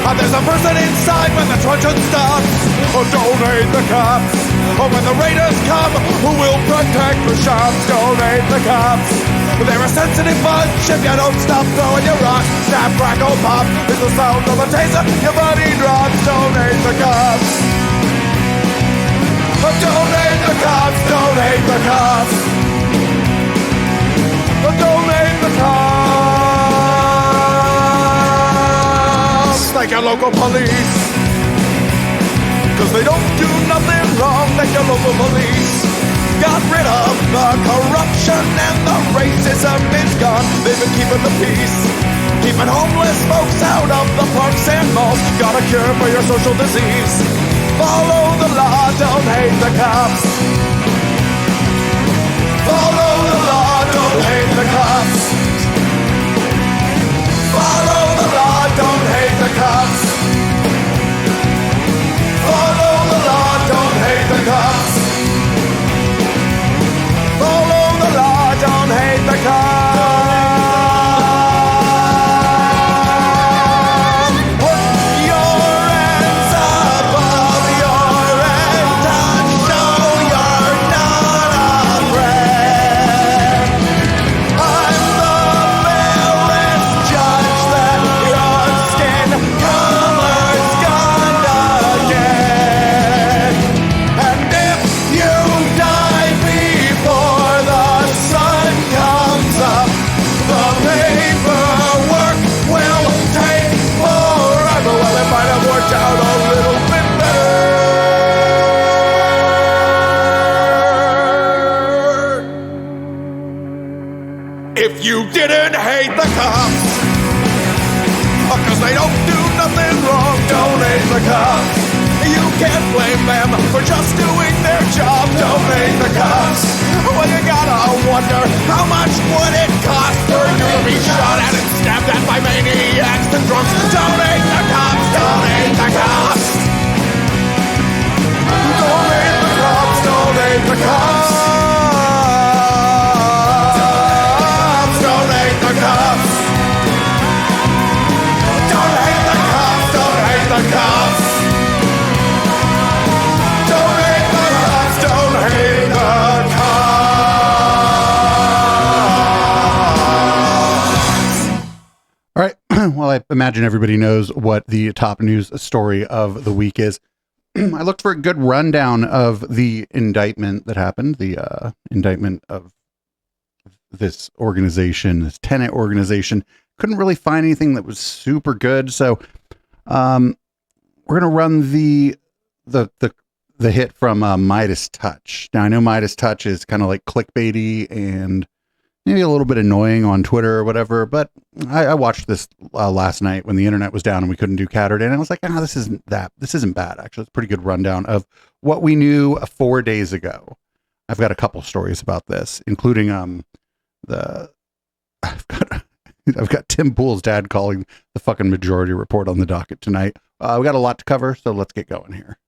And there's a person inside when the truncheon stops. Oh, donate the cops. Oh, when the raiders come, who will protect the shops? Donate the cops. They're a sensitive bunch if you don't stop throwing your rocks. Snap, crackle, pop is the sound of a taser. Your body drops. Donate the cops. Oh, donate the cops. Donate the cops. Oh, donate the cops. Like your local police. Cause they don't do nothing wrong like your local police. Got rid of the corruption and the racism is gone. They've been keeping the peace, keeping homeless folks out of the parks and malls. Got a cure for your social disease. Follow the law, don't hate the cops. Follow the law, don't hate the cops. Follow the law, don't hate the cops. Follow the law, don't hate the cops. Follow the law, don't hate the cops. Put your hands above your head and show you're not afraid. I'm the fearless judge that your skin color's gonna get. And if you die before the sun comes up, the paperwork will take forever. Well, it might have worked out a little bit better if you didn't hate the cops. Cause they don't do nothing wrong. Donate the cops. You can't blame them for just doing their job. Donate the cops. Well, you gotta wonder, how much would it cost for you to be shot at and stabbed at by maniacs and drunks? Donate the cops. Donate the cops. Donate the cops. Donate the cops. Donate the cops. Don't hate the cops, don't hate the cops. Don't hate the cops, don't hate the cops. All right. Well, I imagine everybody knows what the top news story of the week is. I looked for a good rundown of the indictment that happened, the indictment of this organization, this Tenet organization. Couldn't really find anything that was super good. So we're going to run the hit from Midas Touch. Now, I know Midas Touch is kind of like clickbaity and maybe a little bit annoying on Twitter or whatever, but I watched this last night when the internet was down and we couldn't do Catterday, and I was like, this isn't bad. Actually, it's a pretty good rundown of what we knew 4 days ago. I've got a couple stories about this, including I've got Tim Pool's dad calling the fucking Majority Report on the docket tonight. We got a lot to cover, so let's get going here.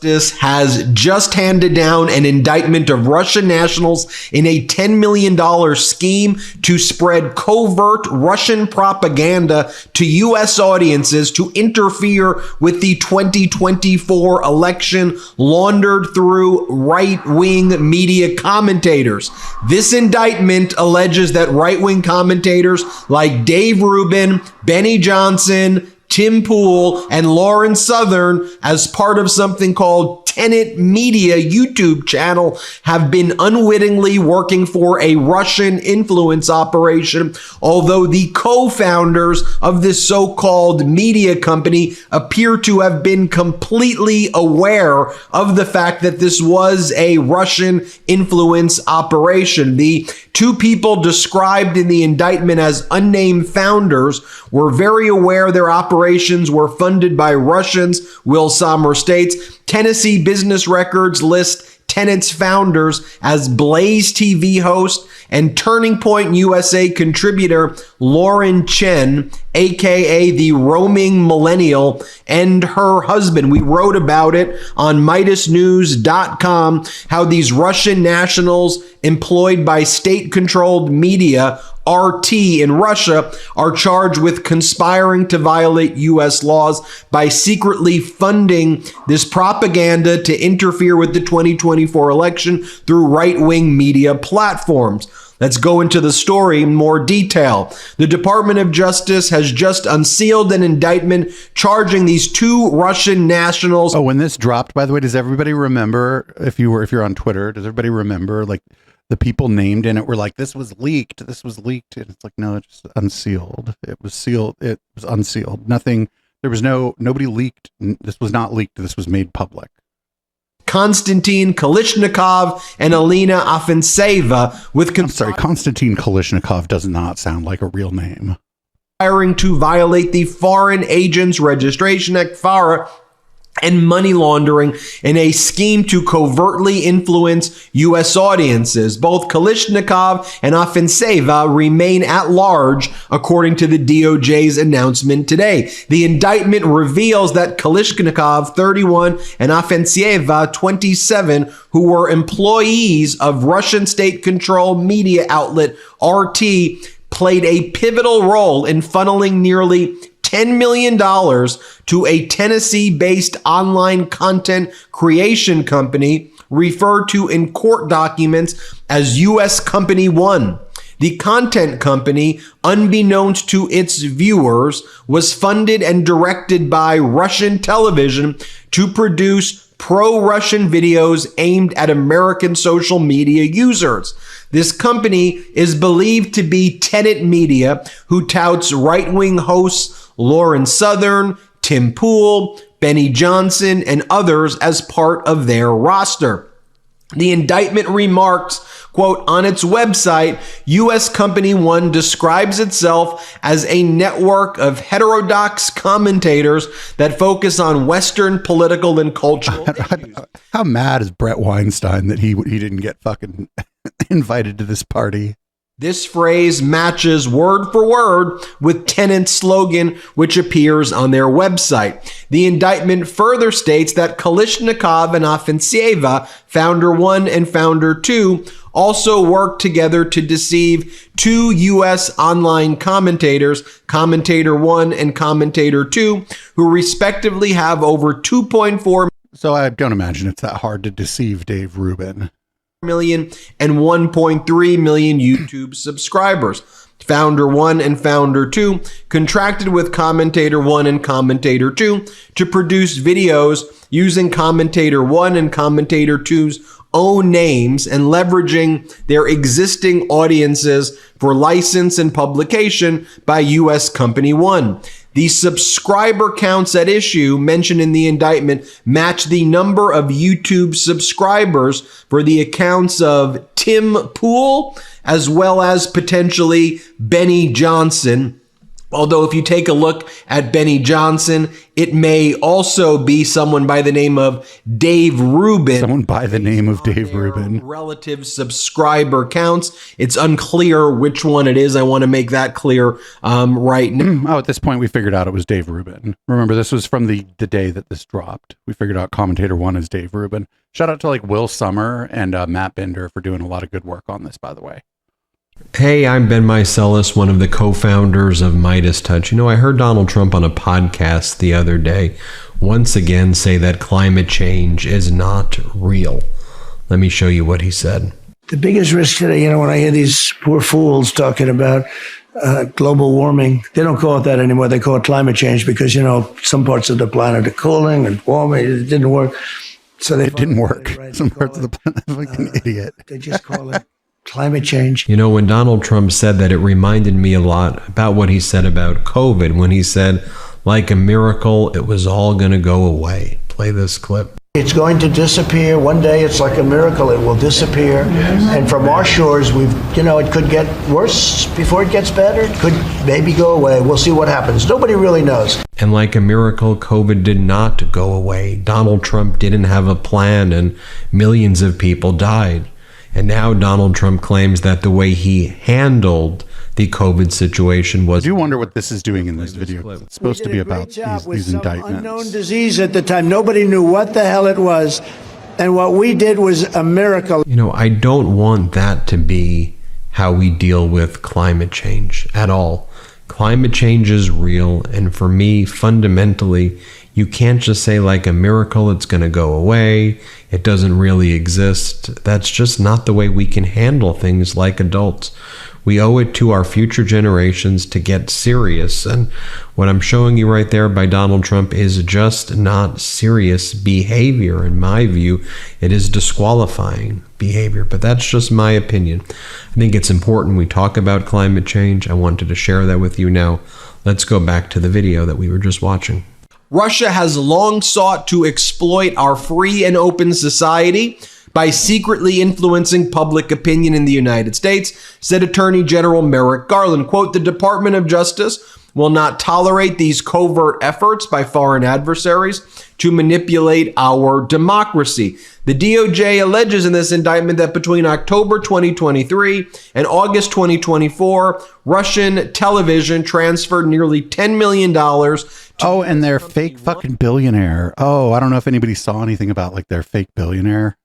Justice has just handed down an indictment of Russian nationals in a $10 million scheme to spread covert Russian propaganda to U.S. audiences to interfere with the 2024 election, laundered through right-wing media commentators. This indictment alleges that right-wing commentators like Dave Rubin, Benny Johnson, Tim Pool, and Lauren Southern, as part of something called Tenet Media YouTube channel, have been unwittingly working for a Russian influence operation, although the co-founders of this so-called media company appear to have been completely aware of the fact that this was a Russian influence operation. The two people described in the indictment as unnamed founders were very aware their operations were funded by Russians, Will Sommer states. Tennessee Business Records list Tenet's founders as Blaze TV host and Turning Point USA contributor Lauren Chen, aka the roaming millennial, and her husband. We wrote about it on MidasNews.com, how these Russian nationals employed by state-controlled media RT in Russia are charged with conspiring to violate U.S. laws by secretly funding this propaganda to interfere with the 2024 election through right-wing media platforms. Let's go into the story in more detail. The Department of Justice has just unsealed an indictment charging these two Russian nationals. Oh, when this dropped, by the way, does everybody remember, if you're on Twitter, does everybody remember, like, the people named in it were like, this was leaked. And it's like, no, it's unsealed. It was sealed. It was unsealed. Nothing. There was nobody leaked. This was not leaked. This was made public. Konstantin Kalishnikov and Alina Afanasyeva Konstantin Kalishnikov does not sound like a real name. Conspiring to violate the Foreign Agents Registration Act, FARA, and money laundering in a scheme to covertly influence U.S. audiences. Both Kalishnikov and Afanasyeva remain at large, according to the DOJ's announcement today. The indictment reveals that Kalishnikov, 31, and Afanasyeva, 27, who were employees of Russian state-controlled media outlet RT, played a pivotal role in funneling nearly $10 million to a Tennessee-based online content creation company referred to in court documents as U.S. Company One. The content company, unbeknownst to its viewers, was funded and directed by Russian television to produce pro-Russian videos aimed at American social media users. This company is believed to be Tenet Media, who touts right-wing hosts Lauren Southern, Tim Pool, Benny Johnson, and others as part of their roster. The indictment remarks, quote, on its website, U.S. Company One describes itself as a network of heterodox commentators that focus on Western political and cultural issues. How mad is Brett Weinstein that he didn't get fucking invited to this party? This phrase matches word for word with Tenet's slogan, which appears on their website. The indictment further states that Kalishnikov and Afanasyeva, founder 1 and founder 2, also worked together to deceive two U.S. online commentators, Commentator 1 and Commentator 2, who respectively have over 2.4 So I don't imagine it's that hard to deceive Dave Rubin. million and 1.3 million YouTube subscribers. Founder 1 and Founder 2 contracted with Commentator 1 and Commentator 2 to produce videos using Commentator 1 and Commentator 2's own names and leveraging their existing audiences for license and publication by U.S. Company One. The subscriber counts at issue mentioned in the indictment match the number of YouTube subscribers for the accounts of Tim Pool as well as potentially Benny Johnson. Although if you take a look at Benny Johnson, it may also be someone by the name of Dave Rubin. Someone by the name of Dave Rubin. Relative subscriber counts. It's unclear which one it is. I want to make that clear right now. Oh, at this point, we figured out it was Dave Rubin. Remember, this was from the day that this dropped. We figured out Commentator 1 is Dave Rubin. Shout out to like Will Summer and Matt Bender for doing a lot of good work on this, by the way. Hey, I'm Ben Meiselas, one of the co-founders of Midas Touch. You know, I heard Donald Trump on a podcast the other day once again say that climate change is not real. Let me show you what he said. The biggest risk today, you know, when I hear these poor fools talking about global warming, they don't call it that anymore. They call it climate change because, you know, some parts of the planet are cooling and warming. It didn't work. So it didn't work. Some parts of the planet, like an idiot. They just call it climate change. You know, when Donald Trump said that, it reminded me a lot about what he said about COVID when he said, like a miracle, it was all going to go away. Play this clip. It's going to disappear. One day it's like a miracle. It will disappear. And from our shores, it could get worse before it gets better. It could maybe go away. We'll see what happens. Nobody really knows. And like a miracle, COVID did not go away. Donald Trump didn't have a plan and millions of people died. And now Donald Trump claims that the way he handled the COVID situation was... I do wonder what this is doing in this video. It's supposed to be about these indictments. Unknown disease at the time. Nobody knew what the hell it was. And what we did was a miracle. You know, I don't want that to be how we deal with climate change at all. Climate change is real, and for me, fundamentally, you can't just say like a miracle it's going to go away, it doesn't really exist. That's just not the way we can handle things like adults. We owe it to our future generations to get serious, and what I'm showing you right there by Donald Trump is just not serious behavior. In my view, it is disqualifying behavior, but that's just my opinion. I think it's important we talk about climate change. I wanted to share that with you now. Let's go back to the video that we were just watching. Russia has long sought to exploit our free and open society by secretly influencing public opinion in the United States, said Attorney General Merrick Garland. Quote, the Department of Justice will not tolerate these covert efforts by foreign adversaries to manipulate our democracy. The DOJ alleges in this indictment that between October 2023 and August 2024, Russian television transferred nearly $10 million Oh, and their fake fucking billionaire. Oh, I don't know if anybody saw anything about like their fake billionaire.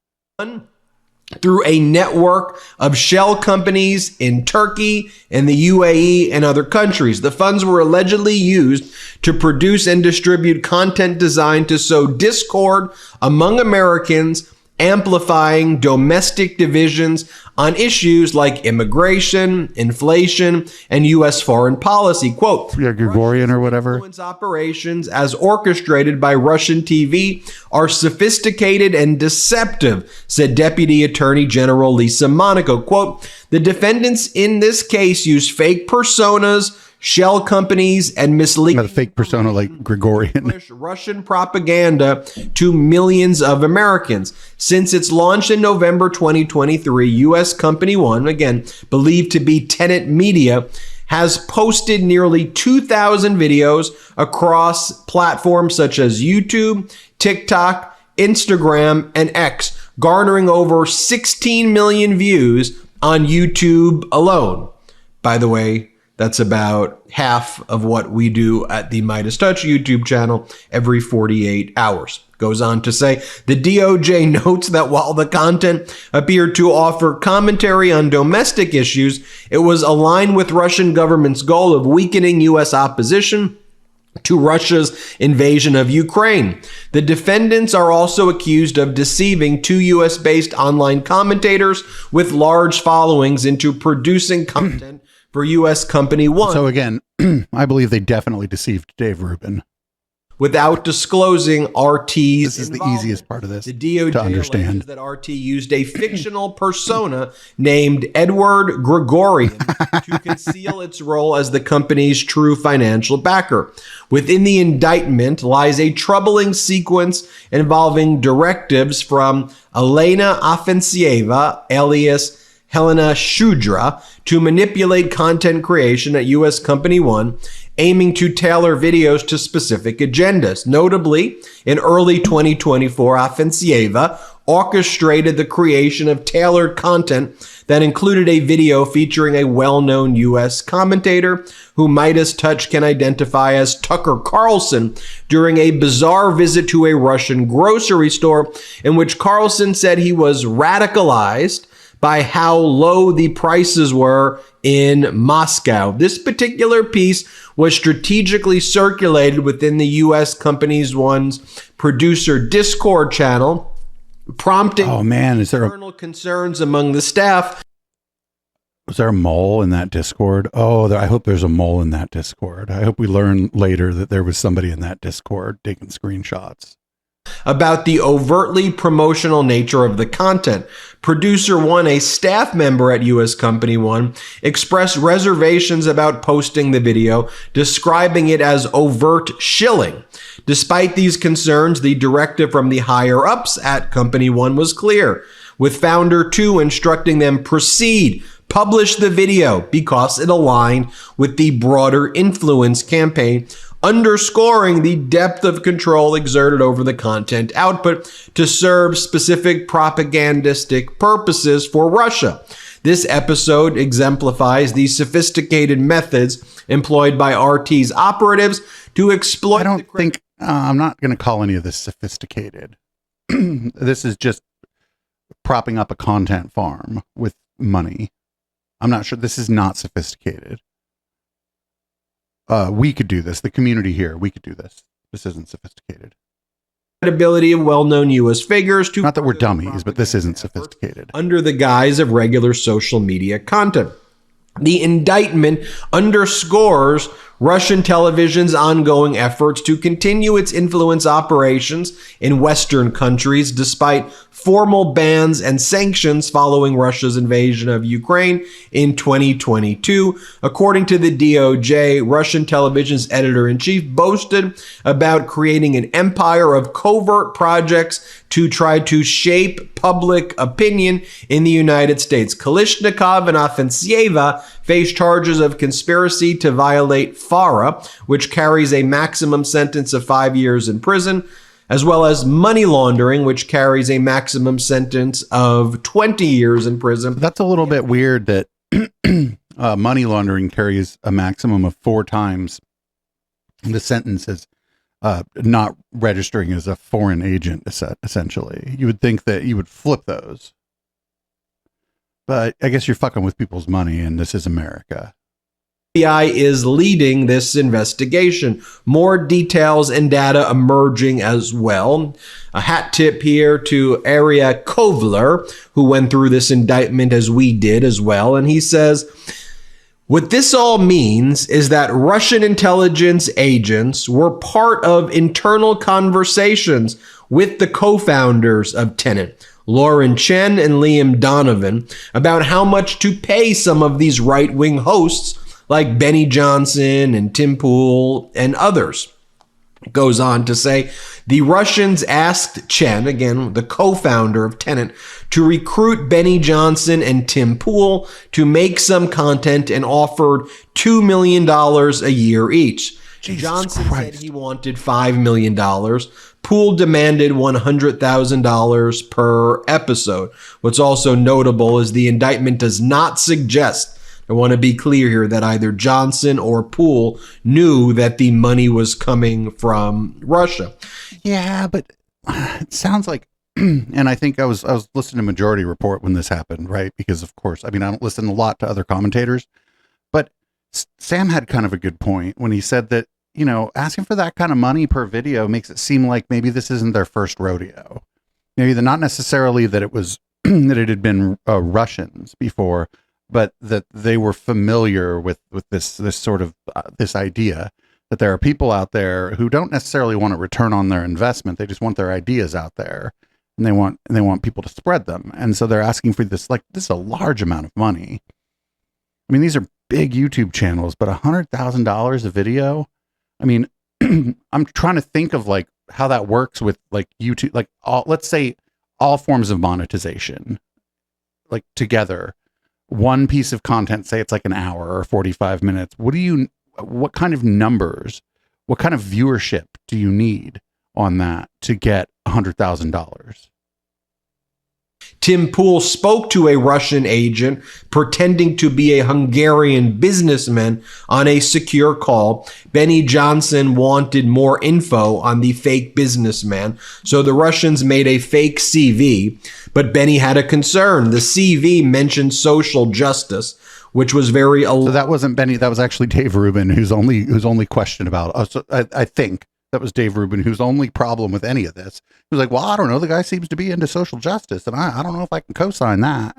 Through a network of shell companies in Turkey and the UAE and other countries. The funds were allegedly used to produce and distribute content designed to sow discord among Americans, amplifying domestic divisions on issues like immigration, inflation, and U.S. foreign policy. Quote, Yeah, Gregorian or whatever. influence operations as orchestrated by Russian TV are sophisticated and deceptive, said Deputy Attorney General Lisa Monaco. Quote, the defendants in this case use fake personas, shell companies, and misleading Not a fake persona like Gregorian. Russian propaganda to millions of Americans. Since its launch in November 2023, U.S. Company One, again, believed to be Tenet Media, has posted nearly 2,000 videos across platforms such as YouTube, TikTok, Instagram, and X, garnering over 16 million views on YouTube alone. By the way, that's about half of what we do at the Midas Touch YouTube channel every 48 hours. Goes on to say, the DOJ notes that while the content appeared to offer commentary on domestic issues, it was aligned with Russian government's goal of weakening U.S. opposition to Russia's invasion of Ukraine. The defendants are also accused of deceiving two U.S.-based online commentators with large followings into producing content for U.S. Company One. So again, I believe they definitely deceived Dave Rubin. Without disclosing RT's This is the easiest part of this The DOJ to understand. alleges that RT used a fictional persona named Edward Gregorian to conceal its role as the company's true financial backer. Within the indictment lies a troubling sequence involving directives from Elena Afanasyeva, alias Helena Shudra, to manipulate content creation at U.S. Company One, aiming to tailor videos to specific agendas. Notably, in early 2024, Afanasyeva orchestrated the creation of tailored content that included a video featuring a well-known U.S. commentator who Midas Touch can identify as Tucker Carlson during a bizarre visit to a Russian grocery store in which Carlson said he was radicalized by how low the prices were in Moscow. This particular piece was strategically circulated within the U.S. Company's One's producer Discord channel, prompting internal concerns among the staff. Was there a mole in that Discord? Oh, I hope there's a mole in that Discord. I hope we learn later that there was somebody in that Discord taking screenshots About the overtly promotional nature of the content. Producer One, a staff member at U.S. Company One, expressed reservations about posting the video, describing it as overt shilling. Despite these concerns, the directive from the higher-ups at Company One was clear, with Founder Two instructing them proceed, publish the video, because it aligned with the broader influence campaign, underscoring the depth of control exerted over the content output to serve specific propagandistic purposes for Russia. This episode exemplifies the sophisticated methods employed by RT's operatives to exploit. I'm not going to call any of this sophisticated. This is just propping up a content farm with money. I'm not sure. This is not sophisticated. We could do this. The community here, we could do this. This isn't sophisticated. Credibility of well-known U.S. figures to Not that we're dummies, but this isn't sophisticated. under the guise of regular social media content. The indictment underscores Russian television's ongoing efforts to continue its influence operations in Western countries despite formal bans and sanctions following Russia's invasion of Ukraine in 2022. According to the DOJ, Russian television's editor-in-chief boasted about creating an empire of covert projects to try to shape public opinion in the United States. Kalishnikov and Afanasyeva face charges of conspiracy to violate FARA, which carries a maximum sentence of 5 years in prison, as well as money laundering, which carries a maximum sentence of 20 years in prison. That's a little bit weird that money laundering carries a maximum of 4 times the sentence as not registering as a foreign agent, essentially. You would think that you would flip those. But I guess you're fucking with people's money, and this is America. The FBI is leading this investigation. More details and data emerging as well. A hat tip here to Arya Kovler, who went through this indictment as we did as well. And he says, what this all means is that Russian intelligence agents were part of internal conversations with the co-founders of Tenet, Lauren Chen and Liam Donovan, about how much to pay some of these right-wing hosts like Benny Johnson and Tim Pool and others. It goes on to say, the Russians asked Chen, again, the co-founder of Tenet, to recruit Benny Johnson and Tim Pool to make some content and offered $2 million a year each. Jesus Johnson Christ. said he wanted $5 million. Pool demanded $100,000 per episode. What's also notable is the indictment does not suggest, I want to be clear here, that either Johnson or Pool knew that the money was coming from Russia. Yeah, but it sounds like, and I think I was listening to Majority Report when this happened, right? Because of course, I mean, I don't listen a lot to other commentators, but Sam had kind of a good point when he said that, you know, asking for that kind of money per video makes it seem like maybe this isn't their first rodeo. Maybe they're not necessarily that it was, that it had been Russians before, but that they were familiar with this sort of this idea that there are people out there who don't necessarily want a return on their investment. They just want their ideas out there, and they want people to spread them. And so they're asking for this, like, this is a large amount of money. I mean, these are big YouTube channels, but $100,000 a video. I mean, I'm trying to think of like how that works with like YouTube, like let's say all forms of monetization, like together. One piece of content, say it's like an hour or 45 minutes. What kind of numbers, what kind of viewership do you need on that to get $100,000? Tim Pool spoke to a Russian agent pretending to be a Hungarian businessman on a secure call. Benny Johnson wanted more info on the fake businessman, so the Russians made a fake CV, but Benny had a concern. The CV mentioned social justice, which was very... So that wasn't Benny, that was actually Dave Rubin, whose only question about, I think that was Dave Rubin, whose only problem with any of this. He was like, well, I don't know, the guy seems to be into social justice, and I don't know if I can co-sign that.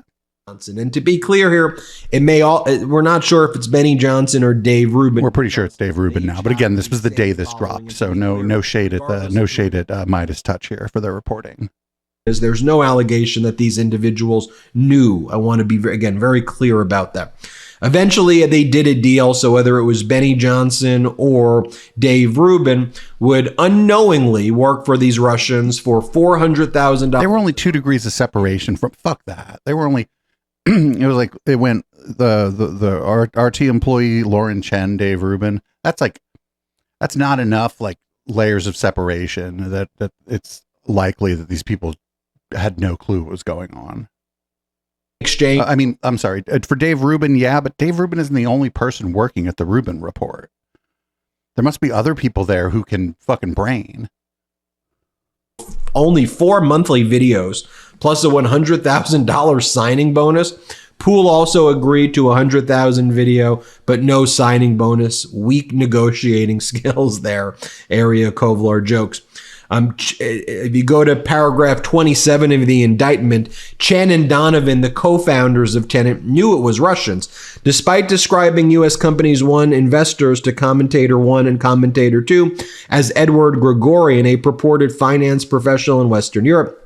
And to be clear here, we're not sure if it's Benny Johnson or Dave Rubin. We're pretty sure it's Dave Rubin now, but again, this was the day this dropped, so no shade at Midas Touch here for their reporting. There's no allegation that these individuals knew. I want to be, again, very clear about that. Eventually, they did a deal, so whether it was Benny Johnson or Dave Rubin would unknowingly work for these Russians for $400,000. They were only 2 degrees of separation from, fuck that. They were only, it was like, it went, the RT employee, Lauren Chen, Dave Rubin, that's not enough, like, layers of separation that it's likely that these people had no clue what was going on. Exchange. I mean, I'm sorry, for Dave Rubin, yeah, but Dave Rubin isn't the only person working at the Rubin Report. There must be other people there who can fucking brain. Only 4 monthly videos plus a $100,000 signing bonus. Poole also agreed to 100,000 video, but no signing bonus. Weak negotiating skills there, Area Kovlar jokes. If you go to paragraph 27 of the indictment, Chen and Donovan, the co-founders of Tenet, knew it was Russians. Despite describing U.S. Companies 1 investors to Commentator 1 and Commentator 2 as Edward Gregorian, a purported finance professional in Western Europe,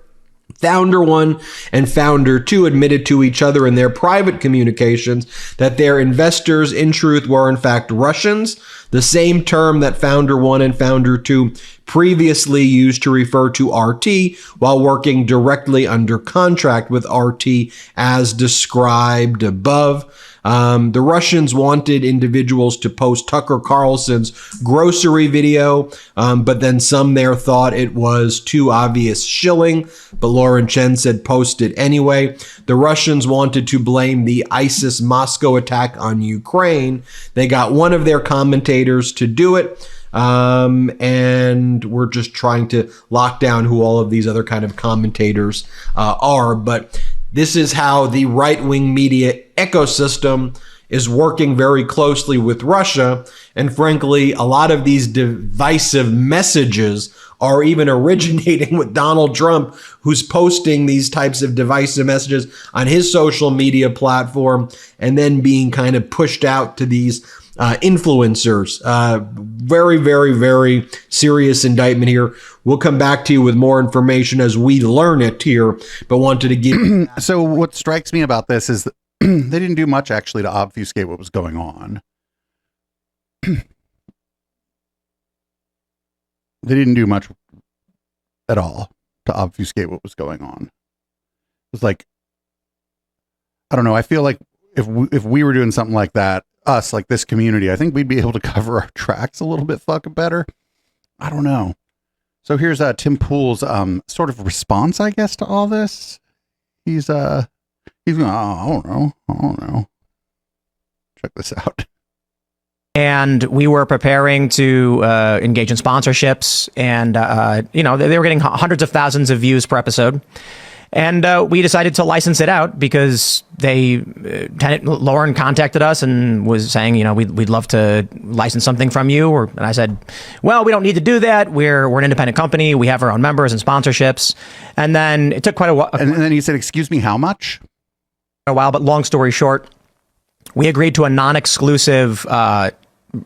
Founder 1 and Founder 2 admitted to each other in their private communications that their investors, in truth, were in fact Russians, the same term that Founder 1 and Founder 2 previously used to refer to RT while working directly under contract with RT as described above. The Russians wanted individuals to post Tucker Carlson's grocery video, but then some there thought it was too obvious shilling, but Lauren Chen said post it anyway. The Russians wanted to blame the ISIS Moscow attack on Ukraine. They got one of their commentators to do it. And we're just trying to lock down who all of these other kind of commentators are. But this is how the right-wing media ecosystem is working very closely with Russia. And frankly, a lot of these divisive messages are even originating with Donald Trump, who's posting these types of divisive messages on his social media platform and then being kind of pushed out to these influencers. Very, very, very serious indictment here. We'll come back to you with more information as we learn it here, but wanted to give. So what strikes me about this is that they didn't do much actually to obfuscate what was going on. They didn't do much at all to obfuscate what was going on. It was like, I don't know. I feel like if we were doing something like that, us, like this community, I think we'd be able to cover our tracks a little bit fucking better. I don't know. So here's Tim Poole's sort of response, I guess, to all this. He's going, I don't know. Check this out. And we were preparing to engage in sponsorships, and they were getting hundreds of thousands of views per episode. And we decided to license it out because Lauren contacted us and was saying, we'd love to license something from you. And I said, well, we don't need to do that. We're an independent company. We have our own members and sponsorships. And then it took quite a while. And then he said, excuse me, how much? A while, but long story short, we agreed to a non-exclusive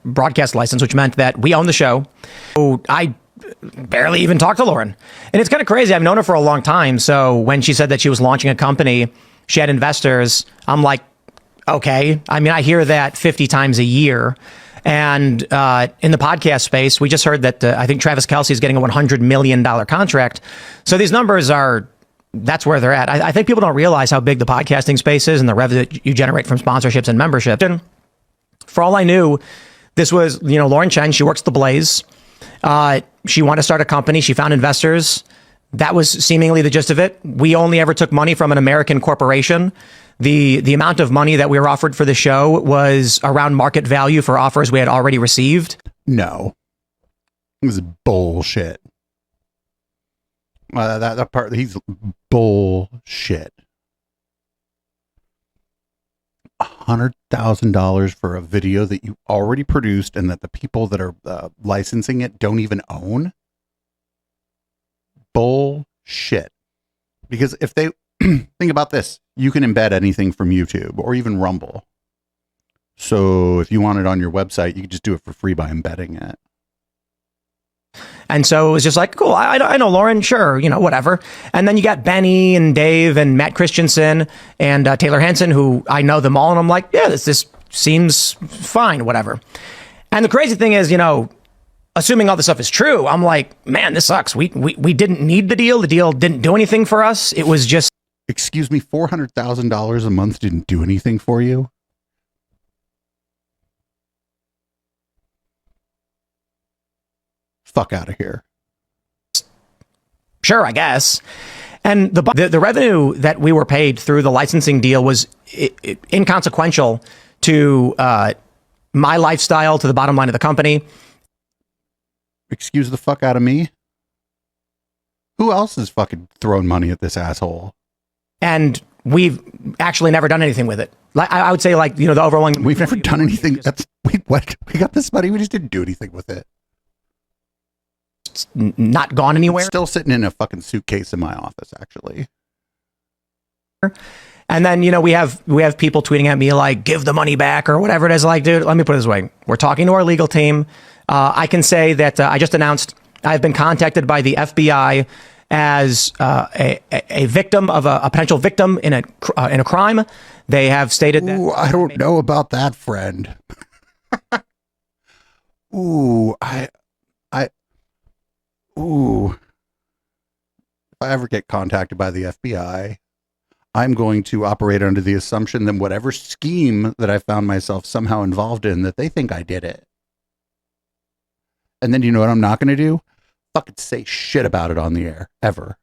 broadcast license, which meant that we own the show. So I barely even talked to Lauren. And it's kind of crazy. I've known her for a long time. So when she said that she was launching a company, she had investors, I'm like, okay. I mean, I hear that 50 times a year. And in the podcast space, we just heard that I think Travis Kelce is getting a $100 million contract. So these numbers that's where they're at. I think people don't realize how big the podcasting space is and the revenue that you generate from sponsorships and memberships. And for all I knew, this was, Lauren Chen, she works the Blaze. She wanted to start a company. She found investors. That was seemingly the gist of it. We only ever took money from an American corporation. The amount of money that we were offered for the show was around market value for offers we had already received. No. It was bullshit. That part, he's bullshit. $100,000 for a video that you already produced and that the people that are licensing it don't even own. Bullshit. Because if they think about this, you can embed anything from YouTube or even Rumble. So if you want it on your website, you can just do it for free by embedding it. And so it was just like, cool, I know Lauren, sure, whatever. And then you got Benny and Dave and Matt Christensen and Taylor Hansen, who I know them all. And I'm like, yeah, this seems fine, whatever. And the crazy thing is, assuming all this stuff is true, I'm like, man, this sucks. We didn't need the deal. The deal didn't do anything for us. It was just. Excuse me, $400,000 a month didn't do anything for you? Fuck out of here. Sure, I guess. And the revenue that we were paid through the licensing deal was inconsequential to my lifestyle, to the bottom line of the company. Excuse the fuck out of me? Who else is fucking throwing money at this asshole? And we've actually never done anything with it. Like I would say, like, the overwhelming. We've never done anything. What? We got this money. We just didn't do anything with it. It's not gone anywhere. It's still sitting in a fucking suitcase in my office, actually. And then, we have people tweeting at me like, give the money back or whatever it is. Like, dude, let me put it this way. We're talking to our legal team. I can say that I just announced I've been contacted by the FBI as a victim of a potential victim in a crime. They have stated that. Ooh, I don't know about that, friend. Ooh, Ooh. If I ever get contacted by the FBI, I'm going to operate under the assumption that whatever scheme that I found myself somehow involved in, that they think I did it. And then you know what I'm not going to do? Fucking say shit about it on the air, ever.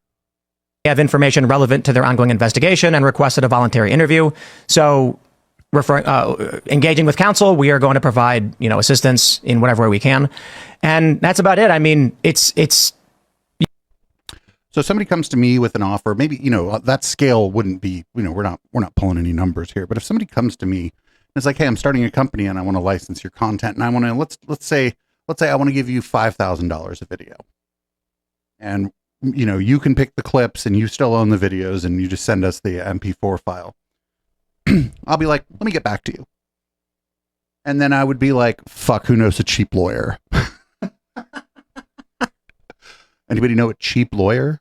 They have information relevant to their ongoing investigation and requested a voluntary interview. So, engaging with counsel, we are going to provide, assistance in whatever way we can. And that's about it. I mean, it's. So somebody comes to me with an offer, maybe, that scale wouldn't be, we're not pulling any numbers here, but if somebody comes to me and it's like, hey, I'm starting a company and I want to license your content and I want to, let's say I want to give you $5,000 a video, and, you can pick the clips and you still own the videos and you just send us the MP4 file. I'll be like, let me get back to you. And then I would be like, fuck, who knows a cheap lawyer? Anybody know a cheap lawyer?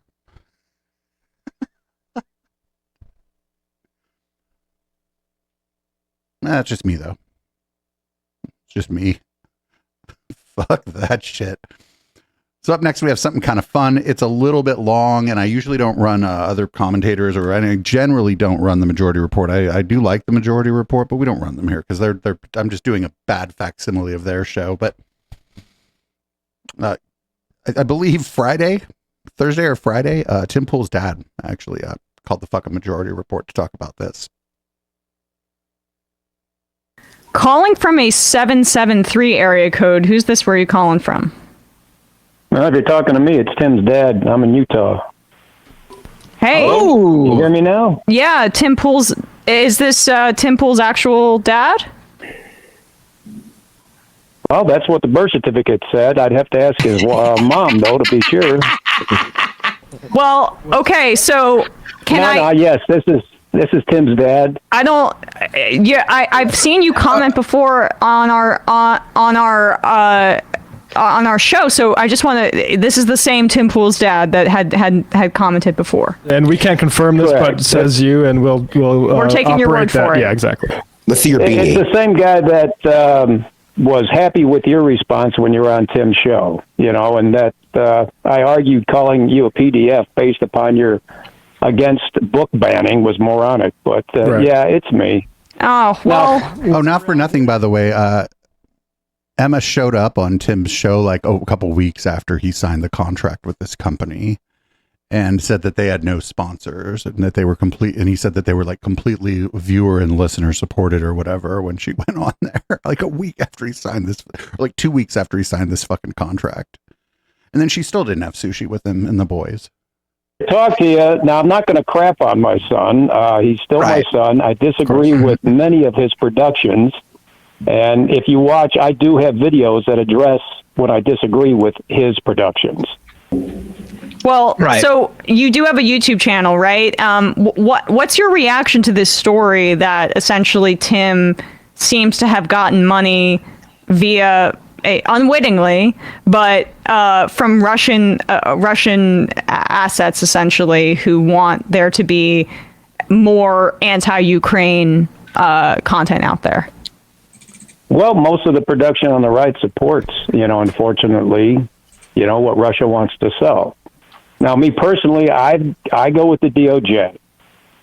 That's just me, though. It's just me. Fuck that shit. So up next, we have something kind of fun. It's a little bit long, and I usually don't run other commentators, or I generally don't run the Majority Report. I do like the Majority Report, but we don't run them here because I'm just doing a bad facsimile of their show. But I believe Thursday or Friday, Tim Pool's dad actually called the fucking Majority Report to talk about this. Calling from a 773 area code. Who's this? Where are you calling from? Well, if you're talking to me, it's Tim's dad. I'm in Utah. Hey. Oh, you hear me now? Yeah, Tim Pool's. Is this Tim Pool's actual dad? Well, that's what the birth certificate said. I'd have to ask his mom, though, to be sure. Well, okay, so yes, this is Tim's dad. I don't. Yeah, I've seen you comment before on our show, so I just want to. This is the same Tim Pool's dad that had commented before. And we can't confirm this, Correct. but says you, and we'll. We're taking your word for it. Yeah, exactly. Let's see your beanie. It's the same guy that was happy with your response when you were on Tim's show, and that I argued calling you a PDF based upon your against book banning was moronic. But Right. Yeah, it's me. Oh well. Oh, not for nothing, by the way. Emma showed up on Tim's show like a couple weeks after he signed the contract with this company, and said that they had no sponsors and that they were and he said that they were like completely viewer and listener supported or whatever when she went on there like a week after he signed this, like 2 weeks after he signed this fucking contract. And then she still didn't have sushi with him and the boys. Talk to you. Now, I'm not going to crap on my son. He's still Right. my son. I disagree with many of his productions. And if you watch, I do have videos that address when I disagree with his productions. Well, Right. so you do have a YouTube channel, right? What's your reaction to this story that essentially Tim seems to have gotten money via unwittingly, but from Russian assets essentially, who want there to be more anti-Ukraine content out there? Well, most of the production on the right supports, unfortunately, what Russia wants to sell. Now, me personally, I go with the DOJ,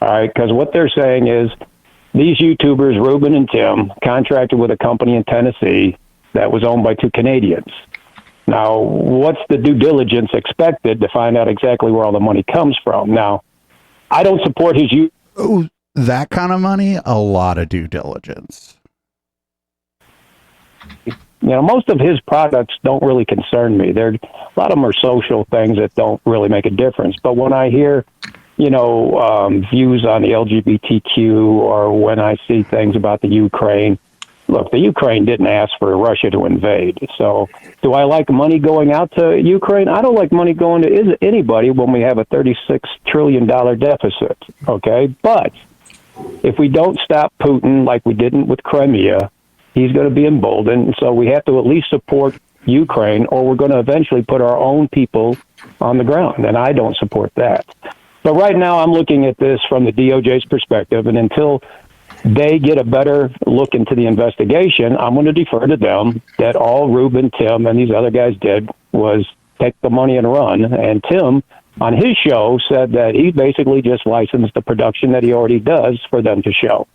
all right, because what they're saying is these YouTubers, Ruben and Tim, contracted with a company in Tennessee that was owned by two Canadians. Now, what's the due diligence expected to find out exactly where all the money comes from? Now, I don't support his use. Oh, that kind of money? A lot of due diligence. Most of his products don't really concern me. A lot of them are social things that don't really make a difference. But when I hear views on the LGBTQ, or when I see things about the Ukraine. Look, the Ukraine didn't ask for Russia to invade. So do I like money going out to Ukraine? I don't like money going to anybody when we have a $36 trillion deficit, okay? But if we don't stop Putin like we didn't with Crimea, he's going to be emboldened. So we have to at least support Ukraine, or we're going to eventually put our own people on the ground, and I don't support that. But right now I'm looking at this from the DOJ's perspective, and until they get a better look into the investigation, I'm going to defer to them that all Ruben, Tim, and these other guys did was take the money and run. And Tim, on his show, said that he basically just licensed the production that he already does for them to show.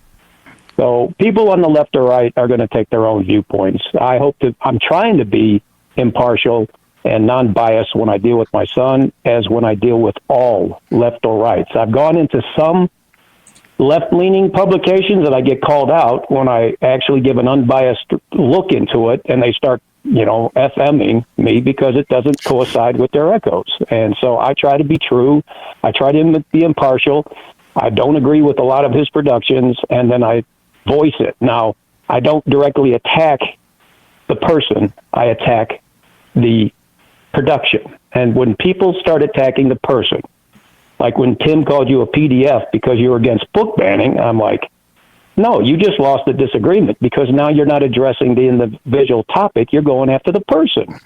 So people on the left or right are going to take their own viewpoints. I'm trying to be impartial and non-biased when I deal with my son as when I deal with all left or rights. I've gone into some left-leaning publications that I get called out when I actually give an unbiased look into it, and they start, FMing me because it doesn't coincide with their echoes. And so I try to be true. I try to be impartial. I don't agree with a lot of his productions, and then I voice it. Now, I don't directly attack the person. I attack the production. And when people start attacking the person, like when Tim called you a PDF because you were against book banning, I'm like, no, you just lost the disagreement because now you're not addressing the individual topic. You're going after the person.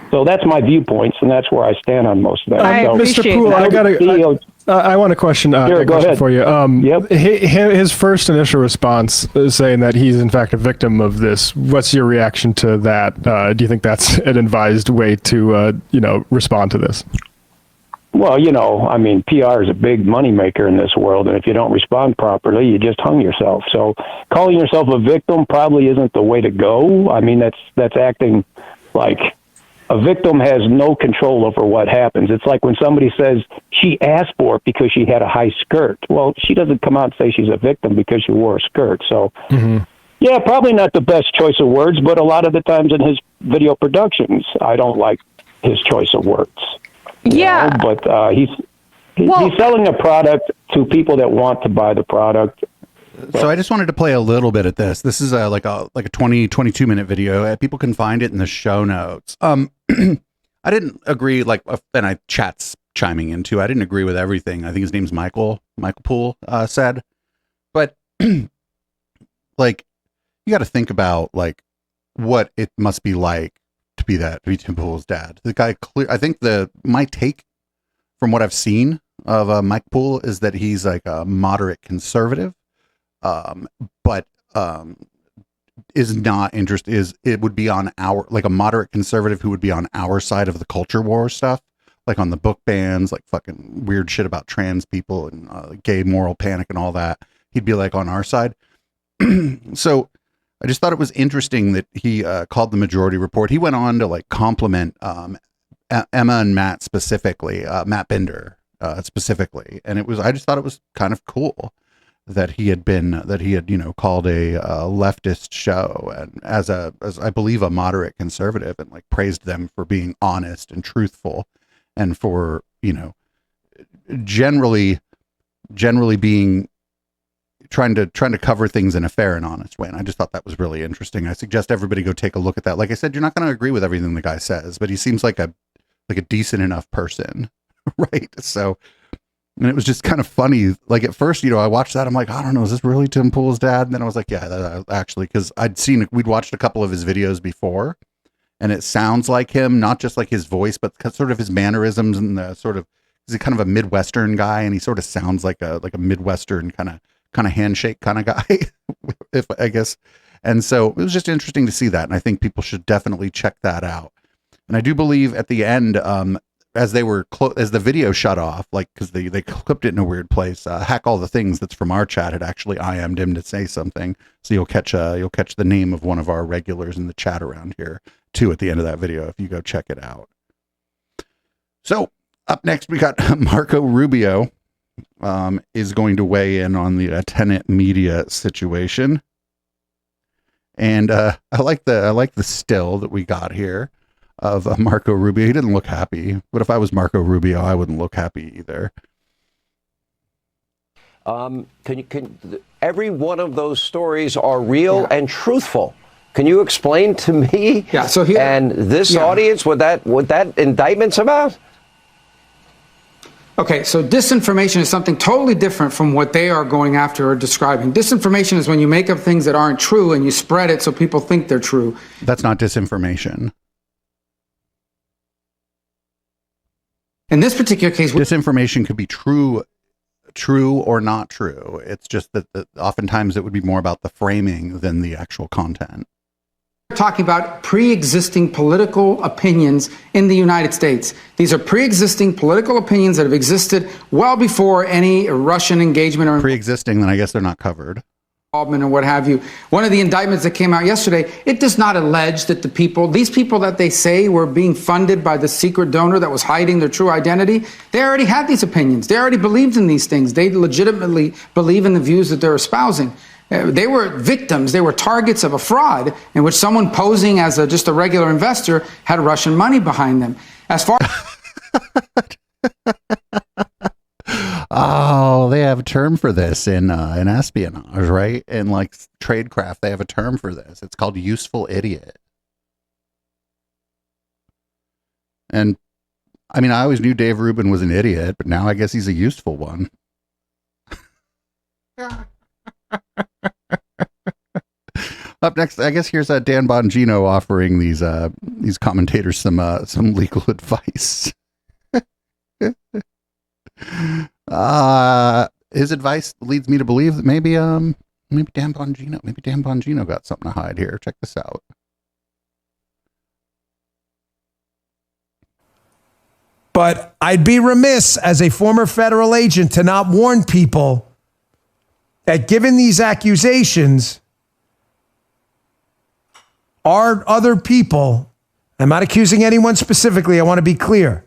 So that's my viewpoints, and that's where I stand on most of that. Mr. Poole, I want a question, for you. Yep. His first initial response is saying that he's in fact a victim of this. What's your reaction to that? Do you think that's an advised way to, respond to this? Well, PR is a big moneymaker in this world, and if you don't respond properly, you just hung yourself. So calling yourself a victim probably isn't the way to go. I mean, that's acting like a victim has no control over what happens. It's like when somebody says she asked for it because she had a high skirt. Well, she doesn't come out and say she's a victim because she wore a skirt. So, yeah, probably not the best choice of words, but a lot of the times in his video productions, I don't like his choice of words. Yeah. But he's selling a product to people that want to buy the product. So I just wanted to play a little bit at this. This is like a 22 minute video. People can find it in the show notes. I didn't agree, and I chat's chiming into, I didn't agree with everything. I think his name's Michael Poole said, but you got to think about what it must be like to be Tim Poole's dad. The guy I think my take from what I've seen of Mike Poole is that he's like a moderate conservative. But is not interested, it would be on a moderate conservative who would be on our side of the culture war stuff, like on the book bans, like fucking weird shit about trans people and gay moral panic and all that. He'd be on our side. So I just thought it was interesting that he called the Majority Report. He went on to compliment Emma and Matt specifically, Matt Binder specifically, and I just thought it was kind of cool that he had called a leftist show and as I believe a moderate conservative, and praised them for being honest and truthful and for generally being trying to cover things in a fair and honest way. And I just thought that was really interesting. I suggest everybody go take a look at that. Like I said, you're not going to agree with everything the guy says, but he seems like a decent enough person, right? So. And it was just kind of funny. At first, I watched that. I'm like, I don't know, is this really Tim Poole's dad? And then I was like, yeah, actually, because we'd watched a couple of his videos before, and it sounds like him, not just his voice, but sort of his mannerisms and the sort of, he's kind of a Midwestern guy, and he sort of sounds like a Midwestern kind of handshake kind of guy, if I guess. And so it was just interesting to see that, and I think people should definitely check that out. And I do believe at the end, as the video shut off, because they clipped it in a weird place. Hack All the Things, that's from our chat, had actually IM'd him to say something. So you'll catch the name of one of our regulars in the chat around here too at the end of that video if you go check it out. So up next we got Marco Rubio is going to weigh in on the Tenet media situation, and I like the still that we got here of Marco Rubio. He didn't look happy, but if I was Marco Rubio, I wouldn't look happy either. Every one of those stories are real and truthful. Can you explain to me and this audience what that indictment's about? Okay, so disinformation is something totally different from what they are going after or describing. Disinformation is when you make up things that aren't true and you spread it so people think they're true. That's not disinformation. In this particular case, disinformation could be true or not true. It's just that oftentimes it would be more about the framing than the actual content. We're talking about pre-existing political opinions in the United States. These are pre-existing political opinions that have existed well before any Russian engagement or pre-existing, then I guess they're not covered. Involvement or what have you. One of the indictments that came out yesterday, it does not allege that these people that they say were being funded by the secret donor that was hiding their true identity, they already had these opinions. They already believed in these things. They legitimately believe in the views that they're espousing. They were victims. They were targets of a fraud in which someone posing as just a regular investor had Russian money behind them. As far Oh, they have a term for this in espionage, right? In like tradecraft, they have a term for this. It's called useful idiot. And I mean, I always knew Dave Rubin was an idiot, but now I guess he's a useful one. Up next, I guess here's Dan Bongino offering these commentators some legal advice. His advice leads me to believe that maybe Dan Bongino got something to hide here. Check this out. But I'd be remiss as a former federal agent to not warn people that given these accusations, are other people, I'm not accusing anyone specifically, I want to be clear.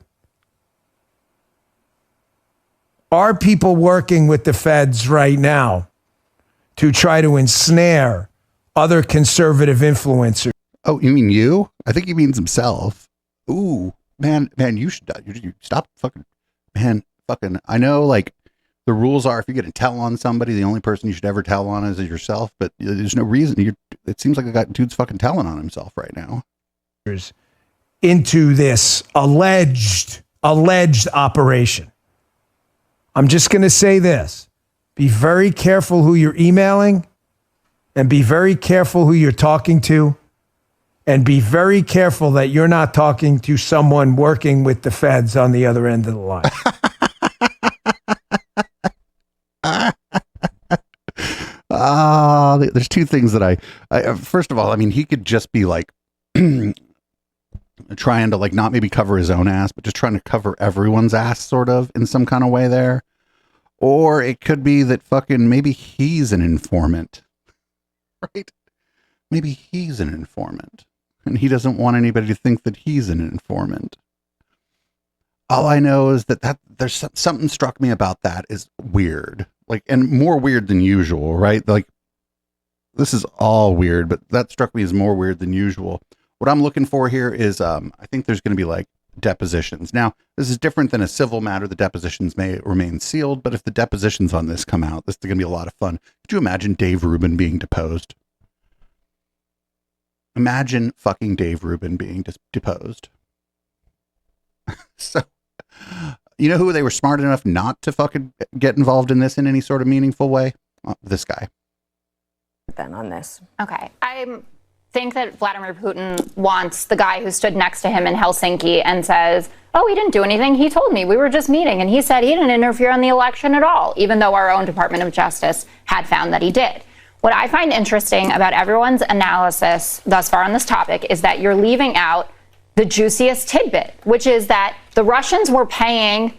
Are people working with the feds right now to try to ensnare other conservative influencers? Oh, you mean you? I think he means himself. Ooh, man, you should stop fucking, I know, like, the rules are if you're going to tell on somebody, the only person you should ever tell on is yourself, but there's no reason. It seems like a dude's fucking telling on himself right now. Into this alleged operation. I'm just going to say this. Be very careful who you're emailing and be very careful who you're talking to and be very careful that you're not talking to someone working with the feds on the other end of the line. There's two things that I first of all, I mean, he could just be like trying to like not maybe cover his own ass, but just trying to cover everyone's ass sort of in some kind of way there. Or it could be that fucking maybe he's an informant, right? Maybe he's an informant and he doesn't want anybody to think that he's an informant. All I know is that there's something struck me about that is weird, like, and more weird than usual, right? Like, this is all weird, but that struck me as more weird than usual. What I'm looking for here is, I think there's going to be like depositions. Now, this is different than a civil matter. The depositions may remain sealed, but if the depositions on this come out, this is going to be a lot of fun. Could you imagine Dave Rubin being deposed? Imagine fucking Dave Rubin being deposed. So, you know who they were smart enough not to fucking get involved in this in any sort of meaningful way? This guy. Then on this. Okay. I think that Vladimir Putin wants the guy who stood next to him in Helsinki and says, oh, he didn't do anything. He told me we were just meeting. And he said he didn't interfere in the election at all, even though our own Department of Justice had found that he did. What I find interesting about everyone's analysis thus far on this topic is that you're leaving out the juiciest tidbit, which is that the Russians were paying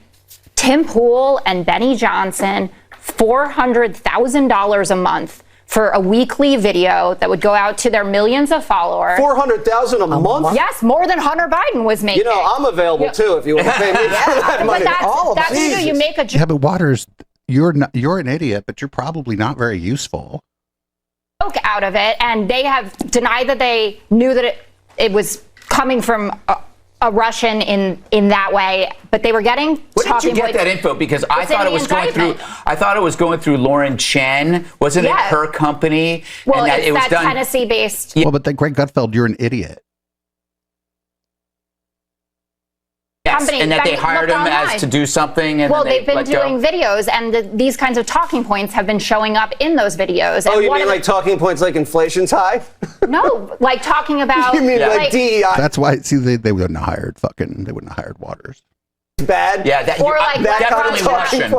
Tim Pool and Benny Johnson $400,000 a month for a weekly video that would go out to their millions of followers. $400,000 a month? Yes, more than Hunter Biden was making. You know, I'm available too if you want to pay me for that money. But that's you make a yeah, but Waters, you're an idiot, but you're probably not very useful. Joke out of it, and they have denied that they knew that it was coming from a Russian in that way, but they were getting. Where did you get that info? Because I thought it was going through. I thought it was going through Lauren Chen. Wasn't it her company? Well, and it was done Tennessee-based. Well, but then Greg Gutfeld, you're an idiot. Yes, Company, and that they hired him as to do something. And well, then they've been doing videos, and these kinds of talking points have been showing up in those videos. Oh, and you mean like talking points like inflation's high? No, like talking about. You mean like DEI? That's why. See, they wouldn't have hired They wouldn't have hired Waters. Bad. Yeah, that, or like definitely Russian.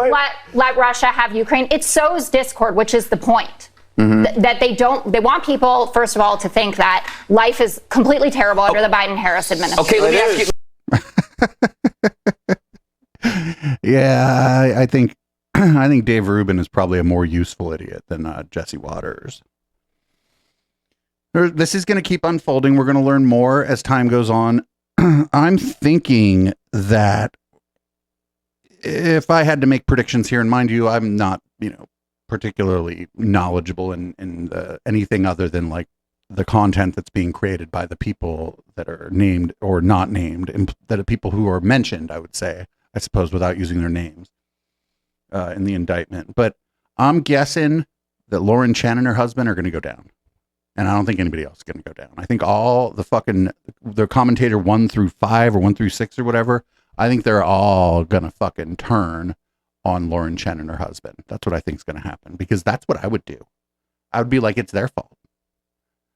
Let Russia have Ukraine. It sows discord, which is the point. That they want people, first of all, to think that life is completely terrible under the Biden-Harris administration. Okay, let me ask you. Yeah, I think Dave Rubin is probably a more useful idiot than Jesse Waters. This is going to keep unfolding. We're going to learn more as time goes on. I'm thinking that if I had to make predictions here, and mind you, I'm not, particularly knowledgeable in anything other than like the content that's being created by the people that are named or not named, and that are people who are mentioned, I would say, I suppose, without using their names in the indictment. But I'm guessing that Lauren Chen and her husband are going to go down. And I don't think anybody else is going to go down. I think all the commentator 1 through 5 or 1 through 6 or whatever, I think they're all going to fucking turn on Lauren Chen and her husband. That's what I think is going to happen, because that's what I would do. I would be like, it's their fault.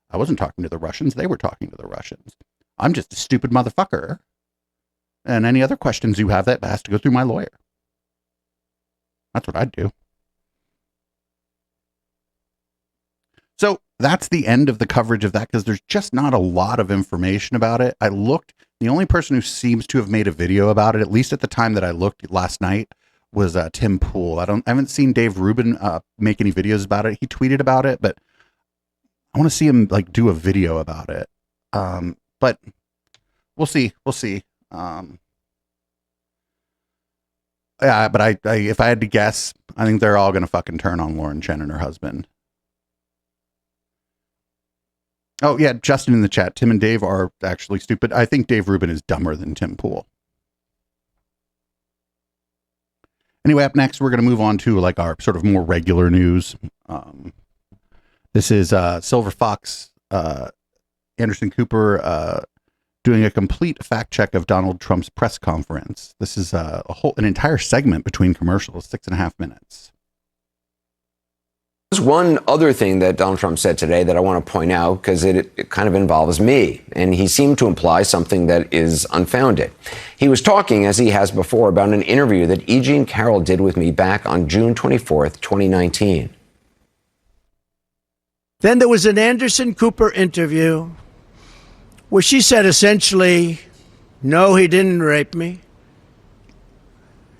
I wasn't talking to the Russians. They were talking to the Russians. I'm just a stupid motherfucker. And any other questions you have, that has to go through my lawyer. That's what I'd do. So that's the end of the coverage of that, because there's just not a lot of information about it. I looked, the only person who seems to have made a video about it, at least at the time that I looked last night, was Tim Pool. I haven't seen Dave Rubin make any videos about it. He tweeted about it, but I want to see him like do a video about it. But we'll see. Yeah, but I if I had to guess, I think they're all going to fucking turn on Lauren Chen and her husband. Oh, yeah, Justin in the chat. Tim and Dave are actually stupid. I think Dave Rubin is dumber than Tim Pool. Anyway, up next, we're going to move on to like our sort of more regular news. This is Silver Fox, Anderson Cooper, doing a complete fact check of Donald Trump's press conference. This is an entire segment between commercials, 6.5 minutes. There's one other thing that Donald Trump said today that I want to point out, because it kind of involves me, and he seemed to imply something that is unfounded. He was talking, as he has before, about an interview that E. Jean Carroll did with me back on June 24th, 2019. Then there was an Anderson Cooper interview where she said essentially, no, he didn't rape me.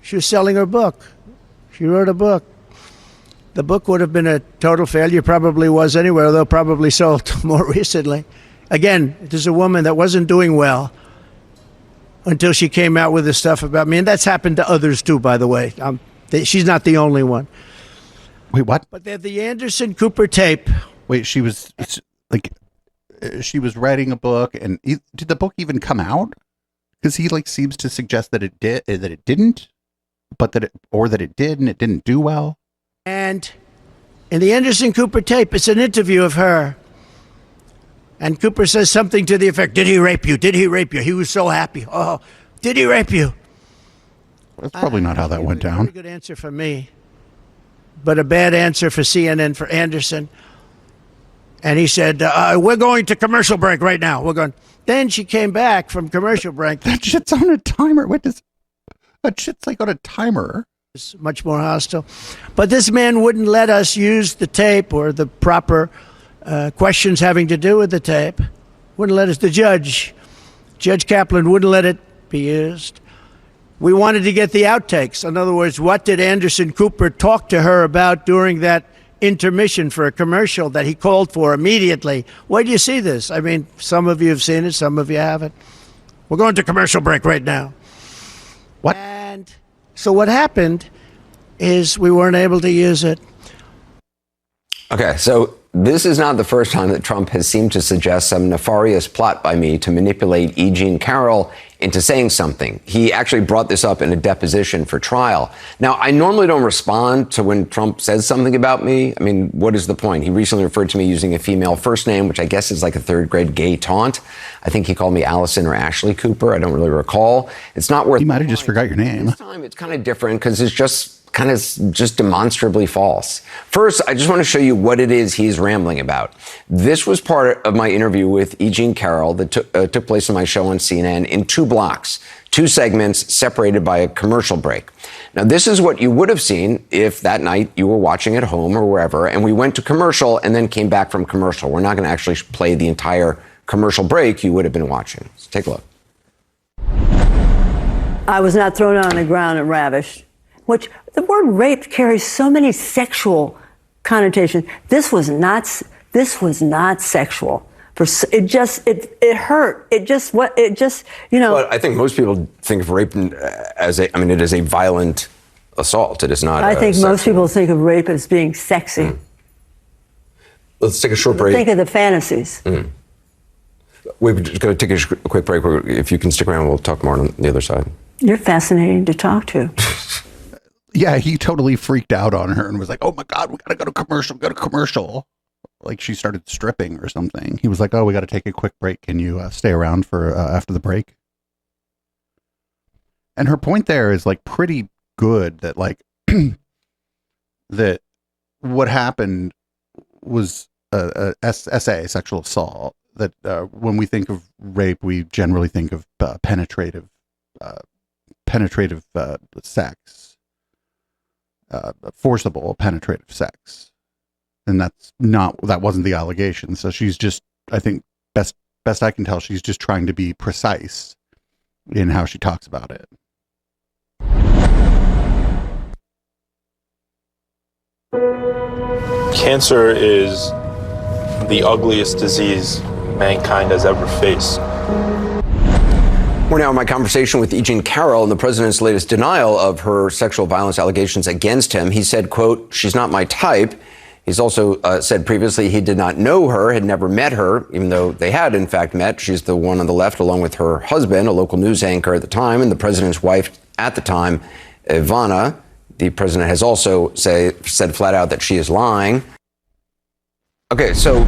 She was selling her book. She wrote a book. The book would have been a total failure, probably was anyway, although probably sold more recently. Again, there's a woman that wasn't doing well until she came out with this stuff about me. And that's happened to others too, by the way. She's not the only one. Wait, what? But they're the Anderson Cooper tape. Wait, she was writing a book, and did the book even come out? Because he like seems to suggest that it did, that it didn't, but that it did and it didn't do well. And in the Anderson Cooper tape, it's an interview of her. And Cooper says something to the effect, did he rape you? Did he rape you? He was so happy. Oh, did he rape you? That's probably not how that went down. Very good answer for me, but a bad answer for CNN, for Anderson. And he said, we're going to commercial break right now. We're going. Then she came back from commercial break. That shit's on a timer. That shit's like on a timer. Much more hostile. But this man wouldn't let us use the tape or the proper questions having to do with the tape. Wouldn't let us, Judge Kaplan wouldn't let it be used. We wanted to get the outtakes. In other words, what did Anderson Cooper talk to her about during that intermission for a commercial that he called for immediately? Where do you see this? I mean, some of you have seen it, some of you haven't. We're going to commercial break right now. What? So what happened is we weren't able to use it. Okay, so this is not the first time that Trump has seemed to suggest some nefarious plot by me to manipulate E. Jean Carroll into saying something. He actually brought this up in a deposition for trial. Now, I normally don't respond to when Trump says something about me. I mean, what is the point? He recently referred to me using a female first name, which I guess is like a third grade gay taunt. I think he called me Allison or Ashley Cooper. I don't really recall. It's not worth. You might have just forgot your name. This time it's kind of different because it's just demonstrably false. First, I just want to show you what it is he's rambling about. This was part of my interview with E. Jean Carroll that took place on my show on CNN in 2 blocks, 2 segments separated by a commercial break. Now, this is what you would have seen if that night you were watching at home or wherever, and we went to commercial and then came back from commercial. We're not going to actually play the entire commercial break you would have been watching. So take a look. I was not thrown on the ground and ravished, which the word rape carries so many sexual connotations. This was not sexual. It hurt. But I think most people think of rape as it is a violent assault. It is not. I think most people think of rape as being sexy. Let's take a short break. Think of the fantasies. We're going to take a quick break. If you can stick around, we'll talk more on the other side. You're fascinating to talk to. Yeah, he totally freaked out on her and was like, oh my God, we got to go to commercial. Like she started stripping or something. He was like, oh, we got to take a quick break. Can you stay around for after the break? And her point there is like pretty good that like that what happened was a SA, sexual assault, that when we think of rape, we generally think of penetrative sex. Forcible penetrative sex, and that wasn't the allegation. So she's just, I think best I can tell, she's just trying to be precise in how she talks about it. Cancer is the ugliest disease mankind has ever faced. We're now in my conversation with E. Jean Carroll and the president's latest denial of her sexual violence allegations against him. He said, quote, she's not my type. He's also said previously he did not know her, had never met her, even though they had, in fact, met. She's the one on the left, along with her husband, a local news anchor at the time, and the president's wife at the time, Ivana. The president has also said flat out that she is lying. Okay, so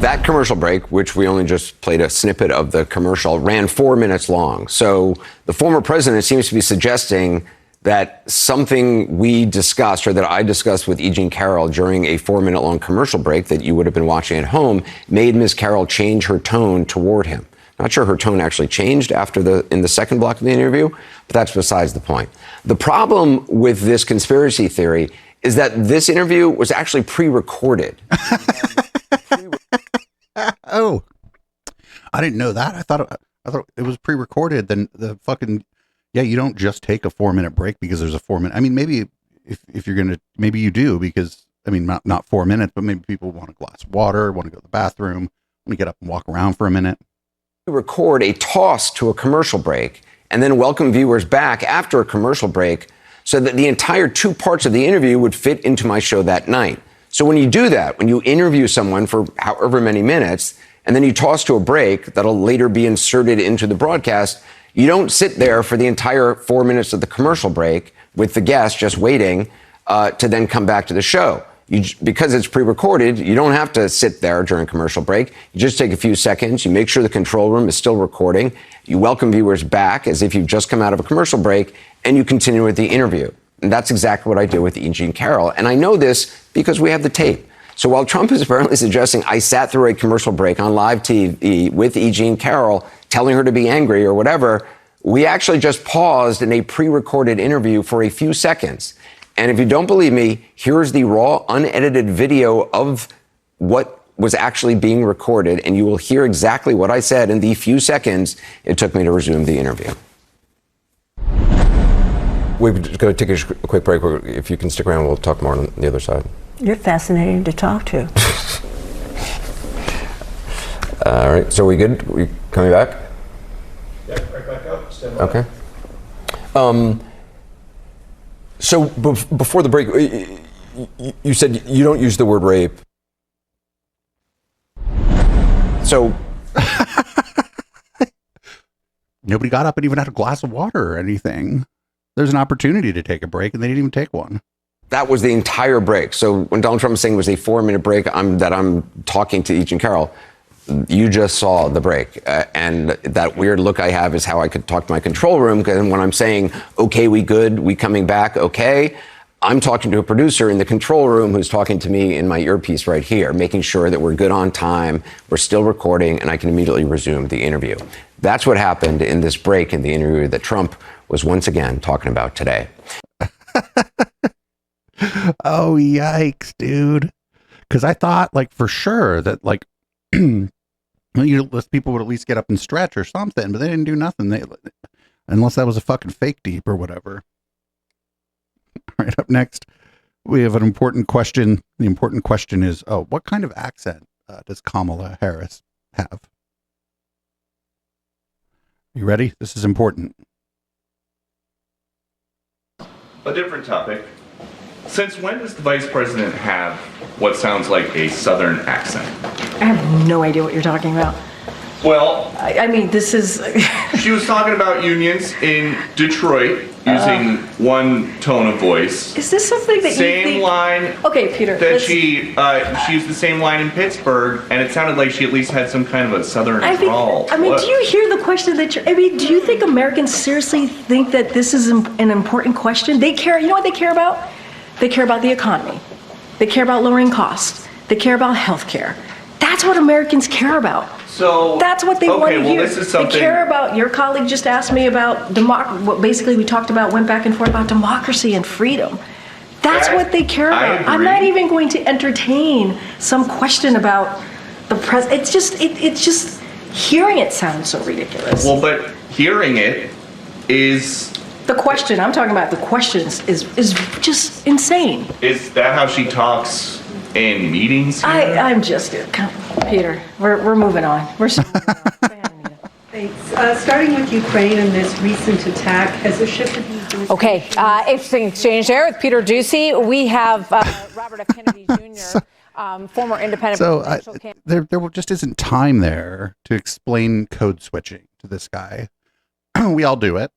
that commercial break, which we only just played a snippet of the commercial, ran 4 minutes long. So the former president seems to be suggesting that something we discussed, or that I discussed with E. Jean Carroll during a 4-minute long commercial break that you would have been watching at home, made Ms. Carroll change her tone toward him. Not sure her tone actually changed in the second block of the interview, but that's besides the point. The problem with this conspiracy theory is that this interview was actually pre-recorded. Oh, I didn't know that. I thought it was pre-recorded. Then you don't just take a 4-minute break because there's a 4-minute. I mean, maybe if you're gonna, maybe you do, because I mean, not 4 minutes, but maybe people want a glass of water, want to go to the bathroom, want to get up and walk around for a minute. Record a toss to a commercial break and then welcome viewers back after a commercial break, so that the entire 2 parts of the interview would fit into my show that night. So when you do that, when you interview someone for however many minutes, and then you toss to a break that'll later be inserted into the broadcast, you don't sit there for the entire 4 minutes of the commercial break with the guest just waiting to then come back to the show. Because it's pre-recorded, you don't have to sit there during commercial break. You just take a few seconds. You make sure the control room is still recording. You welcome viewers back as if you've just come out of a commercial break, and you continue with the interview. And that's exactly what I do with E. Jean Carroll. And I know this because we have the tape. So while Trump is apparently suggesting I sat through a commercial break on live TV with E. Jean Carroll, telling her to be angry or whatever, we actually just paused in a pre-recorded interview for a few seconds. And if you don't believe me, here's the raw, unedited video of what was actually being recorded, and you will hear exactly what I said in the few seconds it took me to resume the interview. We're going to take a quick break. If you can stick around, we'll talk more on the other side. You're fascinating to talk to. All right, so we good? We coming back? Yeah, right back up. Stand by. Okay. So before the break, you said you don't use the word rape. So nobody got up and even had a glass of water or anything. There's an opportunity to take a break, and they didn't even take one. that was the entire break. So when Donald Trump was saying it was a 4-minute break, I'm talking to Each and Carol. You just saw the break. And that weird look I have is how I could talk to my control room. And when I'm saying, okay, we good, we coming back, okay, I'm talking to a producer in the control room who's talking to me in my earpiece right here, making sure that we're good on time, we're still recording, and I can immediately resume the interview. That's what happened in this break in the interview that Trump was once again talking about today. Oh, yikes, dude. Because I thought, like, for sure that, like, people would at least get up and stretch or something, but they didn't do nothing. Unless that was a fucking fake deep or whatever. All right, up next, we have an important question. The important question is, what kind of accent does Kamala Harris have? You ready? This is important. A different topic. Since when does the vice president have what sounds like a southern accent? I have no idea what you're talking about. Well, I mean, this is... She was talking about unions in Detroit using one tone of voice. Is this something that same you think... line. Okay, Peter. That she used the same line in Pittsburgh, and it sounded like she at least had some kind of a southern drawl. I mean, What? do you hear the question that you're... I mean, do you think Americans seriously think that this is an important question? They care... You know what they care about? They care about the economy. They care about lowering costs. They care about health care. That's what Americans care about. So that's what they want to hear. This is something... They care about. Your colleague just asked me about what basically we talked about, went back and forth about democracy and freedom. That's what they care about. I'm not even going to entertain some question about the president. It's just hearing it sounds so ridiculous. Well, but hearing it is... The question I'm talking about, the questions is just insane. Is that how she talks in meetings here? I'm just Peter. We're moving on. We're Thanks. Starting with Ukraine and this recent attack, has there shifted the... Okay, interesting exchange there with Peter Ducey. We have Robert F. Kennedy Jr., former independent presidential candidate. There just isn't time there to explain code switching to this guy. We all do it.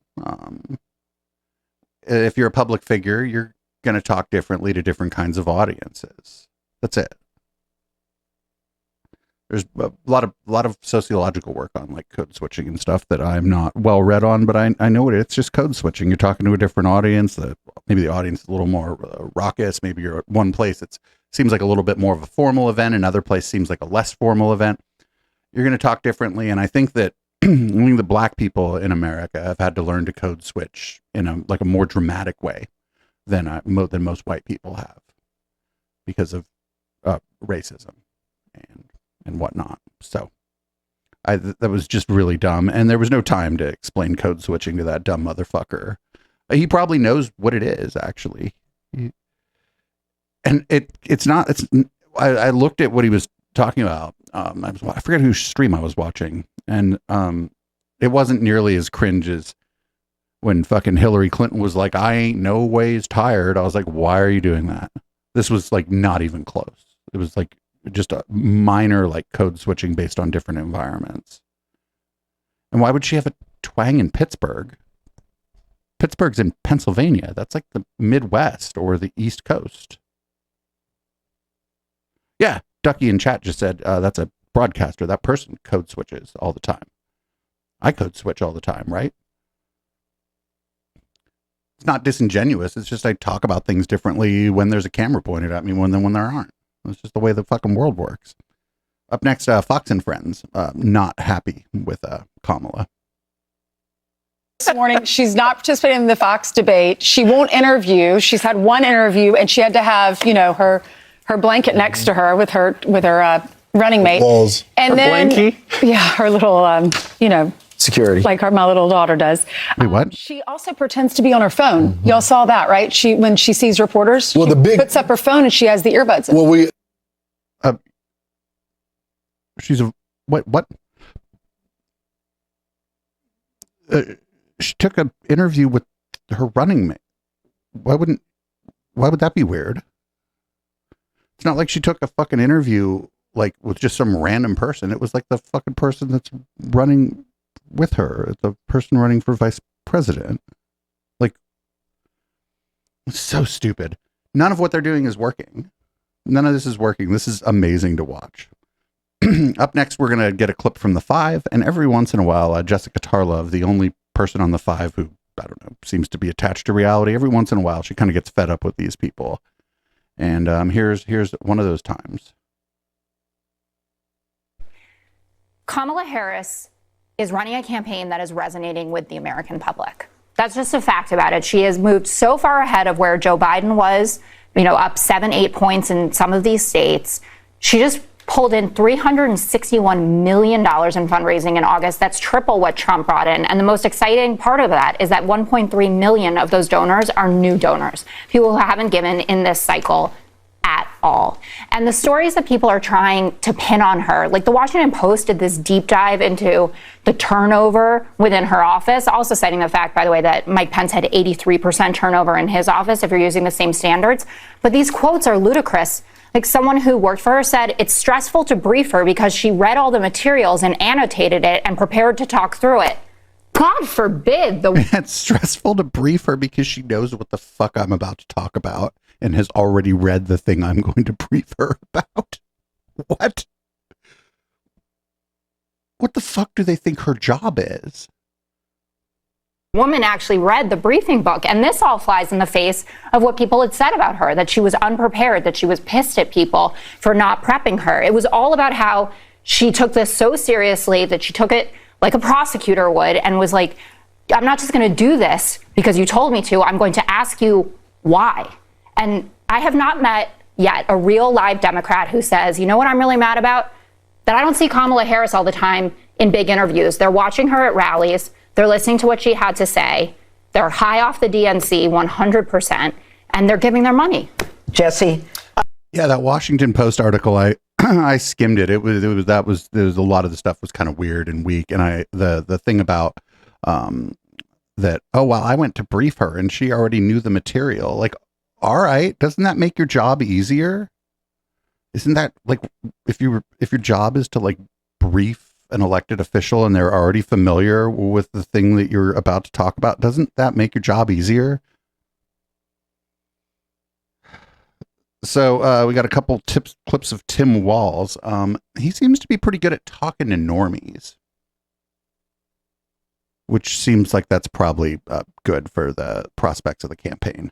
If you're a public figure, you're going to talk differently to different kinds of audiences. That's it. There's a lot of sociological work on like code switching and stuff that I'm not well read on, but I know it's just code switching. You're talking to a different audience. Maybe the audience is a little more raucous. Maybe you're at one place it seems like a little bit more of a formal event. Another place seems like a less formal event. You're going to talk differently, and I think that only the black people in America have had to learn to code switch in a more dramatic way than most white people have because of racism and whatnot. So that was just really dumb, and there was no time to explain code switching to that dumb motherfucker. He probably knows what it is, actually. And it's not. I looked at what he was talking about. I forget whose stream I was watching, and it wasn't nearly as cringe as when fucking Hillary Clinton was like, "I ain't no ways tired." I was like, "Why are you doing that?" This was like not even close. It was like just a minor like code switching based on different environments. And why would she have a twang in Pittsburgh? Pittsburgh's in Pennsylvania. That's like the Midwest or the East Coast. Yeah, Ducky in chat just said that's a broadcaster. That person code switches all the time. I code switch all the time, right? It's not disingenuous. It's just I talk about things differently when there's a camera pointed at me than when there aren't. It's just the way the fucking world works. Up next, Fox and Friends, not happy with Kamala. This morning, she's not participating in the Fox debate. She won't interview. She's had one interview, and she had to have, her blanket next to her with her running mate. Balls. And her then, blankie? Yeah, her little, security, like my little daughter does. Wait, what? She also pretends to be on her phone. Y'all saw that, right? When she sees reporters, she puts up her phone and she has the earbuds in. Well, she's a what? She took an interview with her running mate. Why would that be weird? It's not like she took a fucking interview like with just some random person. It was like the fucking person that's running with her, the person running for vice president. Like, it's so stupid. None of what they're doing is working. None of this is working. This is amazing to watch. Up next, we're going to get a clip from The Five, and every once in a while, Jessica Tarlov, the only person on The Five who, I don't know, seems to be attached to reality, every once in a while, she kind of gets fed up with these people. And here's one of those times. Kamala Harris is running a campaign that is resonating with the American public. That's just a fact about it. She has moved so far ahead of where Joe Biden was, up 7-8 points in some of these states. She just pulled in $361 million in fundraising in August. That's triple what Trump brought in. And the most exciting part of that is that 1.3 million of those donors are new donors, people who haven't given in this cycle at all. And the stories that people are trying to pin on her, like the Washington Post did this deep dive into the turnover within her office, also citing the fact, by the way, that Mike Pence had 83% turnover in his office if you're using the same standards. But these quotes are ludicrous. Like someone who worked for her said, it's stressful to brief her because she read all the materials and annotated it and prepared to talk through it. God forbid. It's stressful to brief her because she knows what the fuck I'm about to talk about and has already read the thing I'm going to brief her about. What? What the fuck do they think her job is? Woman actually read the briefing book, and this all flies in the face of what people had said about her, that she was unprepared, that she was pissed at people for not prepping her. It was all about how she took this so seriously that she took it like a prosecutor would and was like, I'm not just going to do this because you told me to. I'm going to ask you why. And I have not met yet a real live Democrat who says, you know what I'm really mad about? That I don't see Kamala Harris all the time in big interviews. They're watching her at rallies. They're listening to what she had to say. They're high off the DNC 100%, and they're giving their money. Jesse? Yeah, that Washington Post article, I skimmed it. There was a lot of the stuff was kind of weird and weak. And the thing about that, oh, well, I went to brief her and she already knew the material. Like, all right, doesn't that make your job easier? Isn't that like if your job is to like brief an elected official and they're already familiar with the thing that you're about to talk about, doesn't that make your job easier? So we got a couple clips of Tim Walz. He seems to be pretty good at talking to normies, which seems like that's probably good for the prospects of the campaign.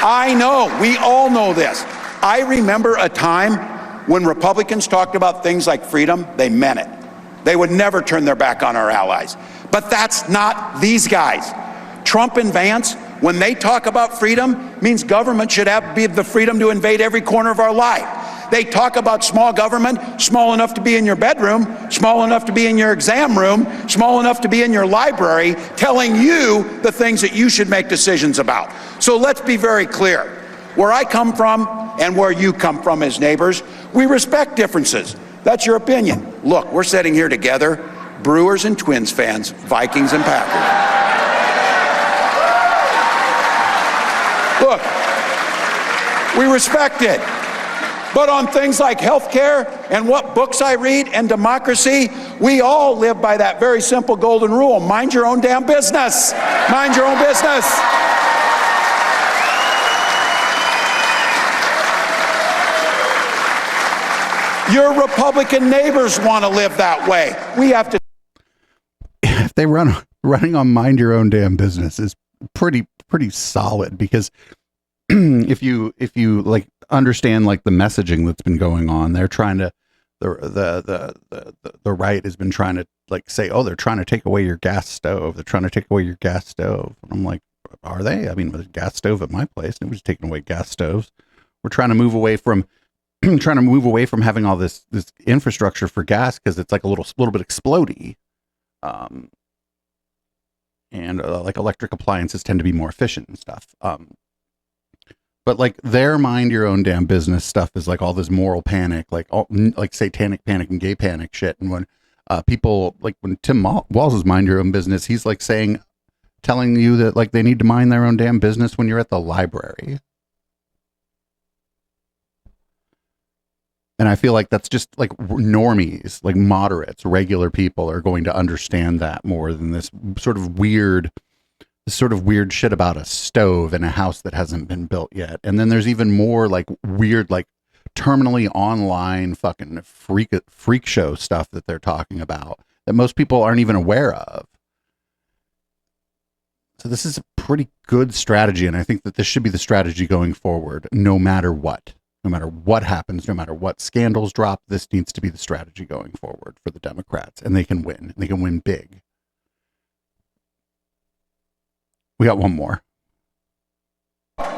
I know, we all know this. I remember a time when Republicans talked about things like freedom, they meant it. They would never turn their back on our allies. But that's not these guys. Trump and Vance, when they talk about freedom, means government should have the freedom to invade every corner of our life. They talk about small government, small enough to be in your bedroom, small enough to be in your exam room, small enough to be in your library, telling you the things that you should make decisions about. So let's be very clear. Where I come from and where you come from as neighbors, we respect differences. That's your opinion. Look, we're sitting here together, Brewers and Twins fans, Vikings and Packers. Look, we respect it. But on things like healthcare and what books I read and democracy, we all live by that very simple golden rule. Mind your own damn business. Mind your own business. Your Republican neighbors want to live that way. We have to. If they running on mind your own damn business is pretty solid, because if you like understand like the messaging that's been going on, they're trying to the right has been trying to like say, oh, they're trying to take away your gas stove. They're trying to take away your gas stove. And I'm like, are they? I mean, there's a gas stove at my place. Nobody's taking away gas stoves. We're trying to move away from having all this infrastructure for gas because it's like a little bit explodey. And like electric appliances tend to be more efficient and stuff. But like their mind your own damn business stuff is like all this moral panic, like satanic panic and gay panic shit. And when people like when Tim Walz is mind your own business, he's like telling you that like they need to mind their own damn business when you're at the library. And I feel like that's just like normies, like moderates, regular people are going to understand that more than this sort of weird shit about a stove in a house that hasn't been built yet. And then there's even more like weird, like terminally online fucking freak show stuff that they're talking about that most people aren't even aware of. So this is a pretty good strategy. And I think that this should be the strategy going forward, no matter what. No matter what happens, no matter what scandals drop, this needs to be the strategy going forward for the Democrats. And they can win. They can win big. We got one more.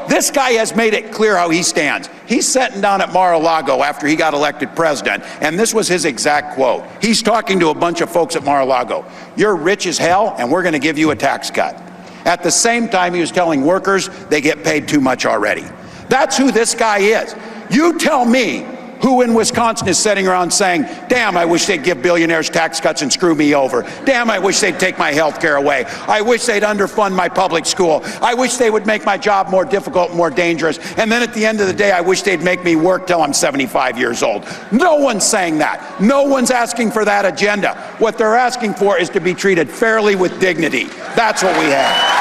This guy has made it clear how he stands. He's sitting down at Mar-a-Lago after he got elected president, and this was his exact quote. He's talking to a bunch of folks at Mar-a-Lago. You're rich as hell, and we're going to give you a tax cut. At the same time, he was telling workers they get paid too much already. That's who this guy is. You tell me who in Wisconsin is sitting around saying, damn, I wish they'd give billionaires tax cuts and screw me over. Damn, I wish they'd take my health care away. I wish they'd underfund my public school. I wish they would make my job more difficult and more dangerous. And then at the end of the day, I wish they'd make me work till I'm 75 years old. No one's saying that. No one's asking for that agenda. What they're asking for is to be treated fairly with dignity. That's what we have.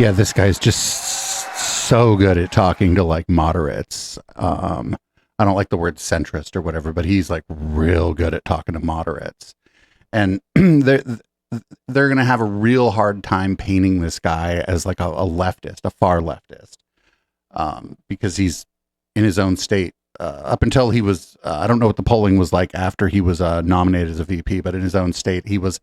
Yeah, this guy's just so good at talking to like moderates. I don't like the word centrist or whatever, but he's like real good at talking to moderates. And they're going to have a real hard time painting this guy as like a leftist, a far leftist, because he's in his own state. Up until he was, I don't know what the polling was like after he was nominated as a VP, but in his own state, he was,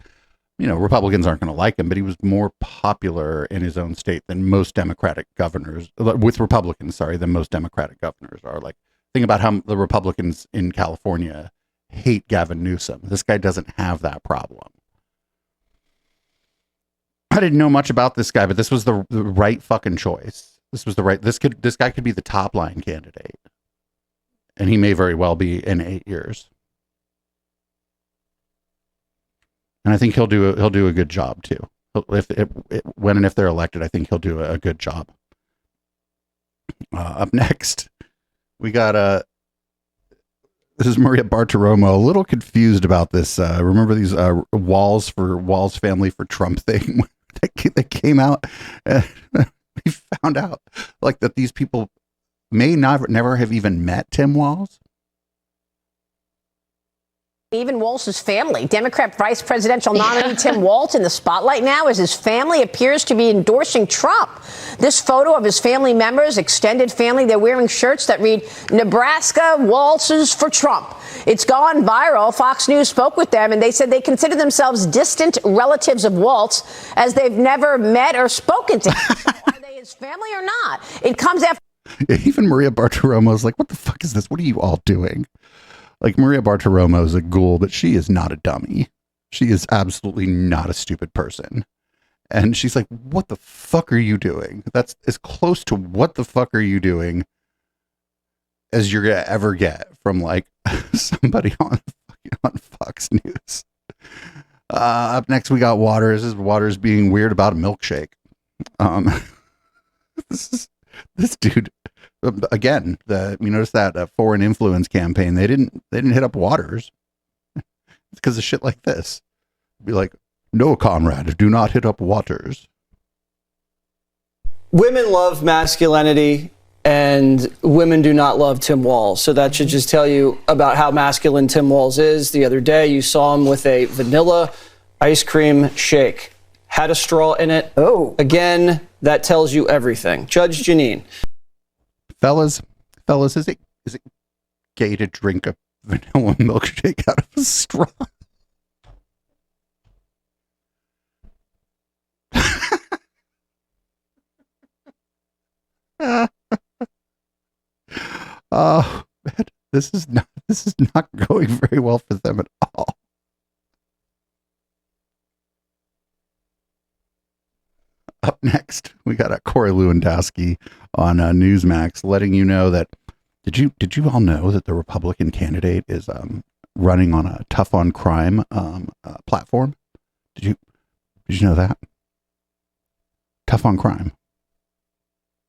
you know, Republicans aren't going to like him, but he was more popular in his own state than most Democratic governors, with Republicans, sorry, than most Democratic governors are. Like, think about how the Republicans in California hate Gavin Newsom. This guy doesn't have that problem. I didn't know much about this guy, but this was the right fucking choice. This was the right, this guy could be the top line candidate. And he may very well be in 8 years. And I think he'll do a good job too. When and if they're elected, I think he'll do a good job. Up next, we got this is Maria Bartiromo. A little confused about this. Remember these Walls Family for Trump thing that came out? We found out like that these people may never have even met Tim Walz. Even Walz's family. Democrat vice presidential nominee Tim Walz in the spotlight now as his family appears to be endorsing Trump. This photo of his family members, extended family, they're wearing shirts that read Nebraska Walz's for Trump. It's gone viral. Fox News spoke with them and they said they consider themselves distant relatives of Walz as they've never met or spoken to him. So are they his family or not? It comes after. Even Maria Bartiromo is like, what the fuck is this? What are you all doing? Like, Maria Bartiromo is a ghoul, but she is not a dummy. She is absolutely not a stupid person. And she's like, what the fuck are you doing? That's as close to what the fuck are you doing as you're going to ever get from, like, somebody on Fox News. Up next, we got Waters. This is Waters being weird about a milkshake. This dude... Again, you notice that foreign influence campaign, they didn't hit up Waters. It's because of shit like this. Be like, no, Conrad, do not hit up Waters. Women love masculinity and women do not love Tim Walz. So that should just tell you about how masculine Tim Walz is. The other day, you saw him with a vanilla ice cream shake. Had a straw in it. Oh. Again, that tells you everything. Judge Janine. Fellas, is it gay to drink a vanilla milkshake out of a straw? Oh man, this is not going very well for them at all. Up next, we got Corey Lewandowski on Newsmax, letting you know that did you all know that the Republican candidate is running on a tough on crime platform? Did you know that? Tough on crime.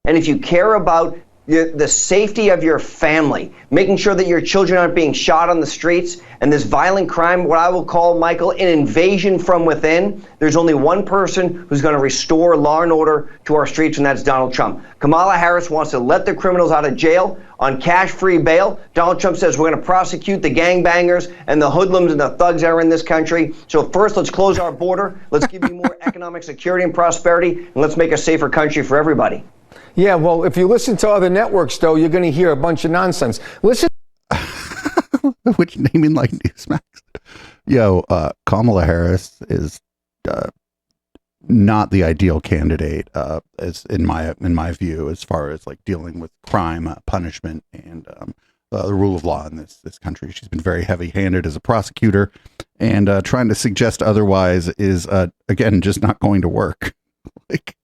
And if you care about the safety of your family, making sure that your children aren't being shot on the streets, and this violent crime, what I will call, Michael, an invasion from within. There's only one person who's going to restore law and order to our streets, and that's Donald Trump. Kamala Harris wants to let the criminals out of jail on cash-free bail. Donald Trump says we're going to prosecute the gangbangers and the hoodlums and the thugs that are in this country. So first, let's close our border. Let's give you more economic security and prosperity, and let's make a safer country for everybody. Yeah, well, if you listen to other networks, though, you're going to hear a bunch of nonsense. Listen. Which naming like Newsmax? Yo, Kamala Harris is not the ideal candidate, as in my view, as far as like dealing with crime, punishment, and the rule of law in this country. She's been very heavy-handed as a prosecutor, and trying to suggest otherwise is again just not going to work. Like,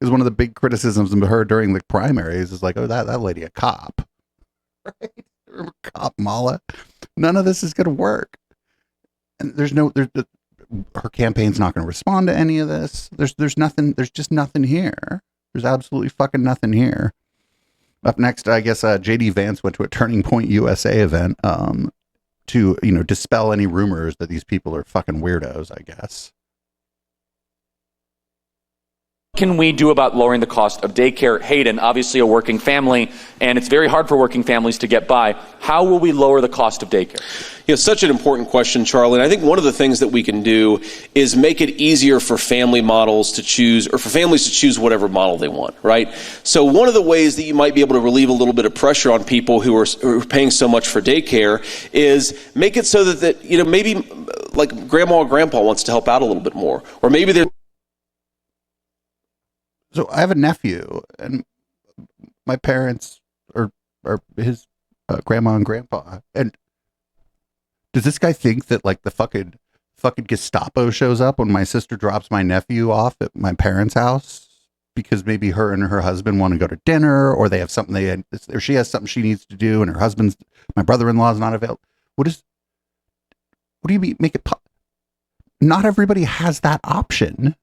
is one of the big criticisms of her during the primaries is like, oh, that lady a cop, right? Cop Mala. None of this is going to work, and her campaign's not going to respond to any of this. There's nothing. There's just nothing here. There's absolutely fucking nothing here. Up next, I guess JD Vance went to a Turning Point USA event to dispel any rumors that these people are fucking weirdos, I guess. What can we do about lowering the cost of daycare? Hayden, obviously a working family, and it's very hard for working families to get by. How will we lower the cost of daycare? Such an important question, Charlie. And I think one of the things that we can do is make it easier for family models to choose, or for families to choose whatever model they want, right? So one of the ways that you might be able to relieve a little bit of pressure on people who are paying so much for daycare is make it so that maybe like grandma or grandpa wants to help out a little bit more, or maybe they're. So I have a nephew, and my parents are his grandma and grandpa. And does this guy think that like the fucking Gestapo shows up when my sister drops my nephew off at my parents' house because maybe her and her husband want to go to dinner, or they have something or she has something she needs to do, and my brother-in-law is not available? What do you mean make it? Not everybody has that option.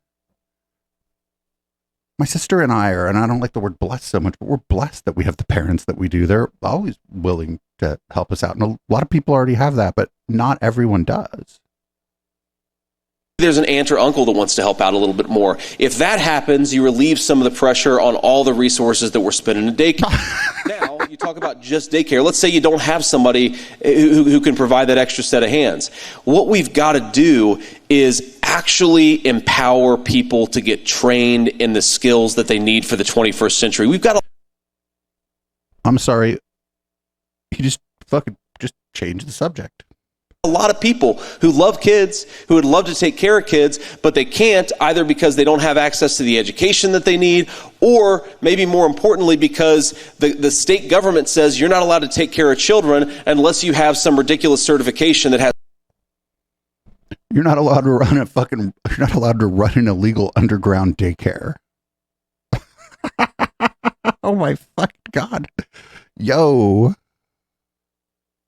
My sister and I and I don't like the word blessed so much, but we're blessed that we have the parents that we do. They're always willing to help us out. And a lot of people already have that, but not everyone does. There's an aunt or uncle that wants to help out a little bit more. If that happens, you relieve some of the pressure on all the resources that we're spending in daycare. Now, you talk about just daycare. Let's say you don't have somebody who can provide that extra set of hands. What we've got to do is actually empower people to get trained in the skills that they need for the 21st century. We've got to... I'm sorry. You just change the subject. A lot of people who love kids, who would love to take care of kids, but they can't, either because they don't have access to the education that they need, or maybe more importantly, because the state government says you're not allowed to take care of children unless you have some ridiculous certification that has... You're not allowed to run an illegal underground daycare. Oh my fucking God. Yo.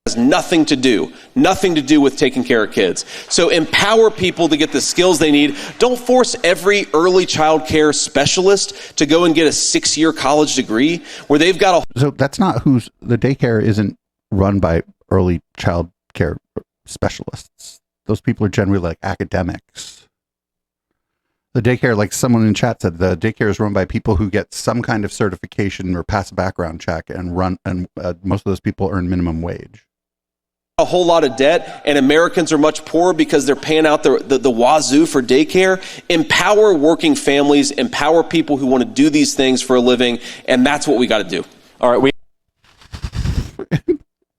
Has nothing to do with taking care of kids. So empower people to get the skills they need. Don't force every early child care specialist to go and get a 6-year college degree where they've got a... So that's not the daycare isn't run by early child care specialists. Those people are generally like academics. The daycare, like someone in chat said, the daycare is run by people who get some kind of certification or pass a background check and most of those people earn minimum wage. A whole lot of debt, and Americans are much poorer because they're paying out the wazoo for daycare. Empower working families, empower people who want to do these things for a living, and that's what we got to do. All right,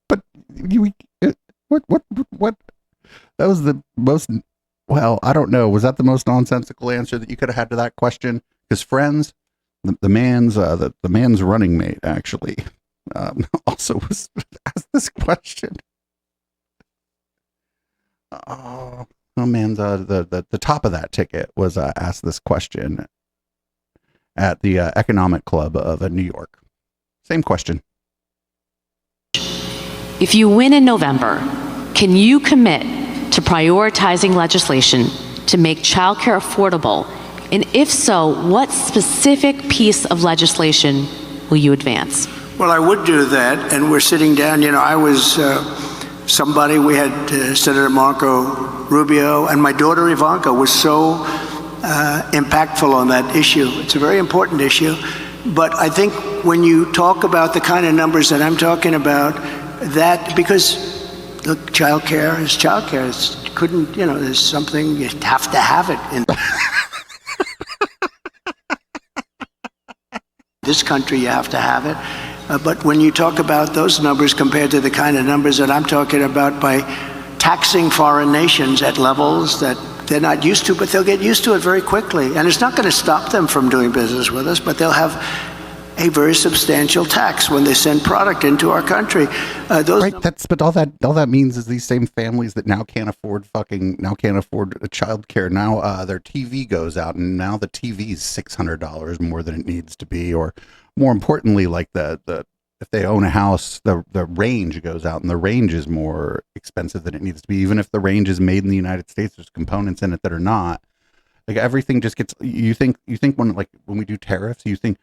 But what? That was the most. Well, I don't know. Was that the most nonsensical answer that you could have had to that question? Because friends, the man's running mate actually also was asked this question. Oh man, the top of that ticket was asked this question at the Economic Club of New York. Same question. If you win in November, can you commit to prioritizing legislation to make childcare affordable? And if so, what specific piece of legislation will you advance? Well, I would do that, and we're sitting down. You know, I was somebody, we had Senator Marco Rubio, and my daughter Ivanka was so impactful on that issue. It's a very important issue. But I think when you talk about the kind of numbers that I'm talking about, that, because look, child care is child care. It's, couldn't, you know, there's something, you have to have it in this country, you have to have it. But when you talk about those numbers compared to the kind of numbers that I'm talking about by taxing foreign nations at levels that they're not used to, but they'll get used to it very quickly. And it's not going to stop them from doing business with us, but they'll have a very substantial tax when they send product into our country. But all that means is these same families that now can't afford a child care. Now their TV goes out, and now the TV is $600 more than it needs to be, or more importantly, like the if they own a house, the range goes out, and the range is more expensive than it needs to be. Even if the range is made in the United States, there's components in it that are not. Like everything just gets. You think when we do tariffs, you think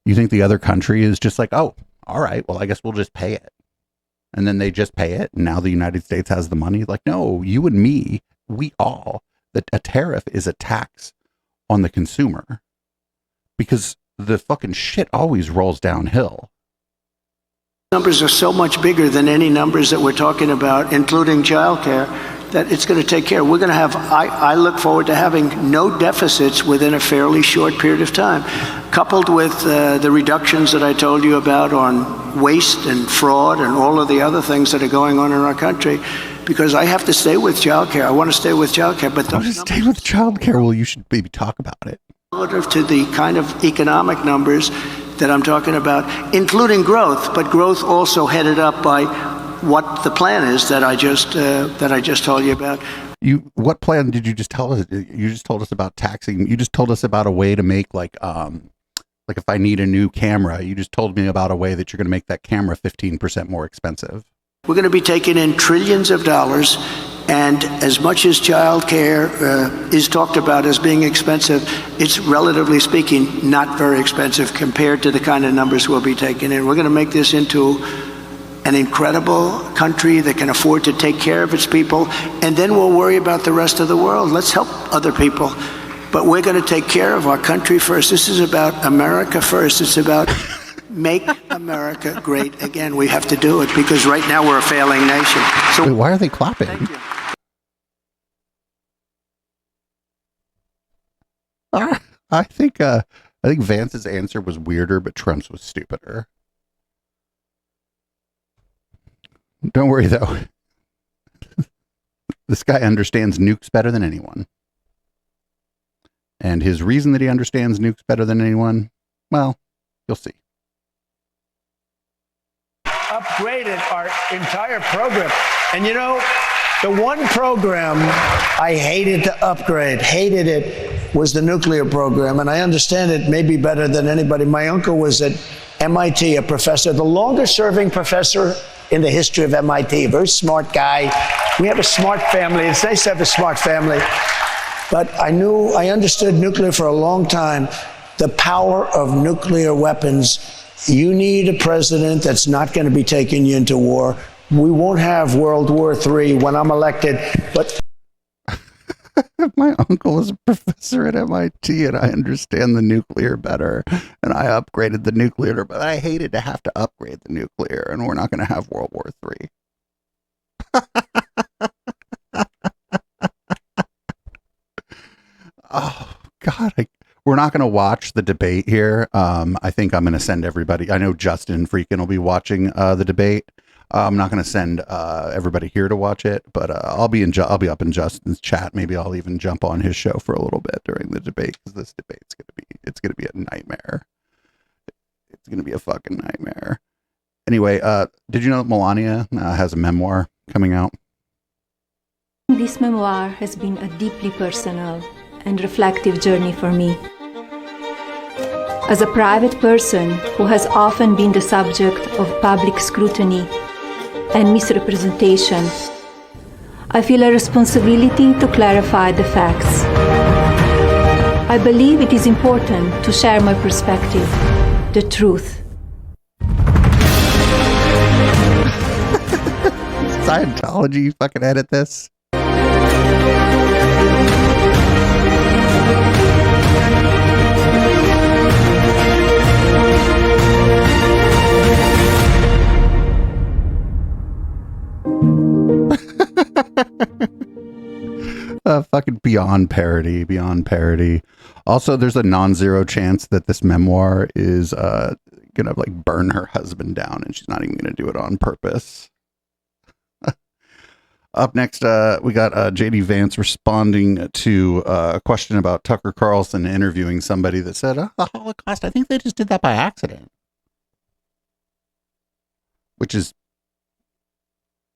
the other country is just like, oh, all right, well, I guess we'll just pay it, and then they just pay it, and now the United States has the money. Like, no, you and me, we all. That a tariff is a tax on the consumer, because the fucking shit always rolls downhill. Numbers are so much bigger than any numbers that we're talking about, including childcare, that it's going to take care. We're going to have, I look forward to having no deficits within a fairly short period of time, coupled with the reductions that I told you about on waste and fraud and all of the other things that are going on in our country. Because I have to stay with childcare. I want to stay with childcare, but those stay with childcare. Well, you should maybe talk about it. Relative to the kind of economic numbers that I'm talking about, including growth, but growth also headed up by what the plan is that I just told you about. What plan did you just tell us? You just told us about taxing. You just told us about a way to make like if I need a new camera, you just told me about a way that you're going to make that camera 15% more expensive. We're going to be taking in trillions of dollars, and as much as child care is talked about as being expensive, it's relatively speaking not very expensive compared to the kind of numbers we'll be taking in. We're going to make this into an incredible country that can afford to take care of its people, and then we'll worry about the rest of the world. Let's help other people, but we're going to take care of our country first. This is about America first. It's about make America great again. We have to do it because right now we're a failing nation. So wait, why are they clapping? Thank you. I think Vance's answer was weirder, but Trump's was stupider. Don't worry though. This guy understands nukes better than anyone. And his reason that he understands nukes better than anyone, well, you'll see. Upgraded our entire program. And you know, the one program I hated to upgrade, hated it, was the nuclear program. And I understand it maybe better than anybody. My uncle was at MIT, a professor, the longest serving professor in the history of MIT, a very smart guy. We have a smart family. It's nice to have a smart family. But I understood nuclear for a long time, the power of nuclear weapons. You need a president that's not going to be taking you into war. We won't have World War III when I'm elected, but my uncle is a professor at MIT and I understand the nuclear better, and I upgraded the nuclear, but I hated to have to upgrade the nuclear, and we're not going to have World War III. Oh God, we're not going to watch the debate here. I think I'm going to send everybody. I know Justin freaking will be watching the debate. I'm not going to send everybody here to watch it, but I'll be up in Justin's chat. Maybe I'll even jump on his show for a little bit during the debate, because this debate's going to be a nightmare. It's going to be a fucking nightmare. Anyway, did you know that Melania has a memoir coming out? This memoir has been a deeply personal and reflective journey for me. As a private person who has often been the subject of public scrutiny and misrepresentation, I feel a responsibility to clarify the facts. I believe it is important to share my perspective the truth. Scientology, you fucking edit this. Fucking beyond parody. Also, there's a non-zero chance that this memoir is gonna like burn her husband down, and she's not even gonna do it on purpose. Up next, we got JD Vance responding to a question about Tucker Carlson interviewing somebody that said, the Holocaust, I think they just did that by accident. Which is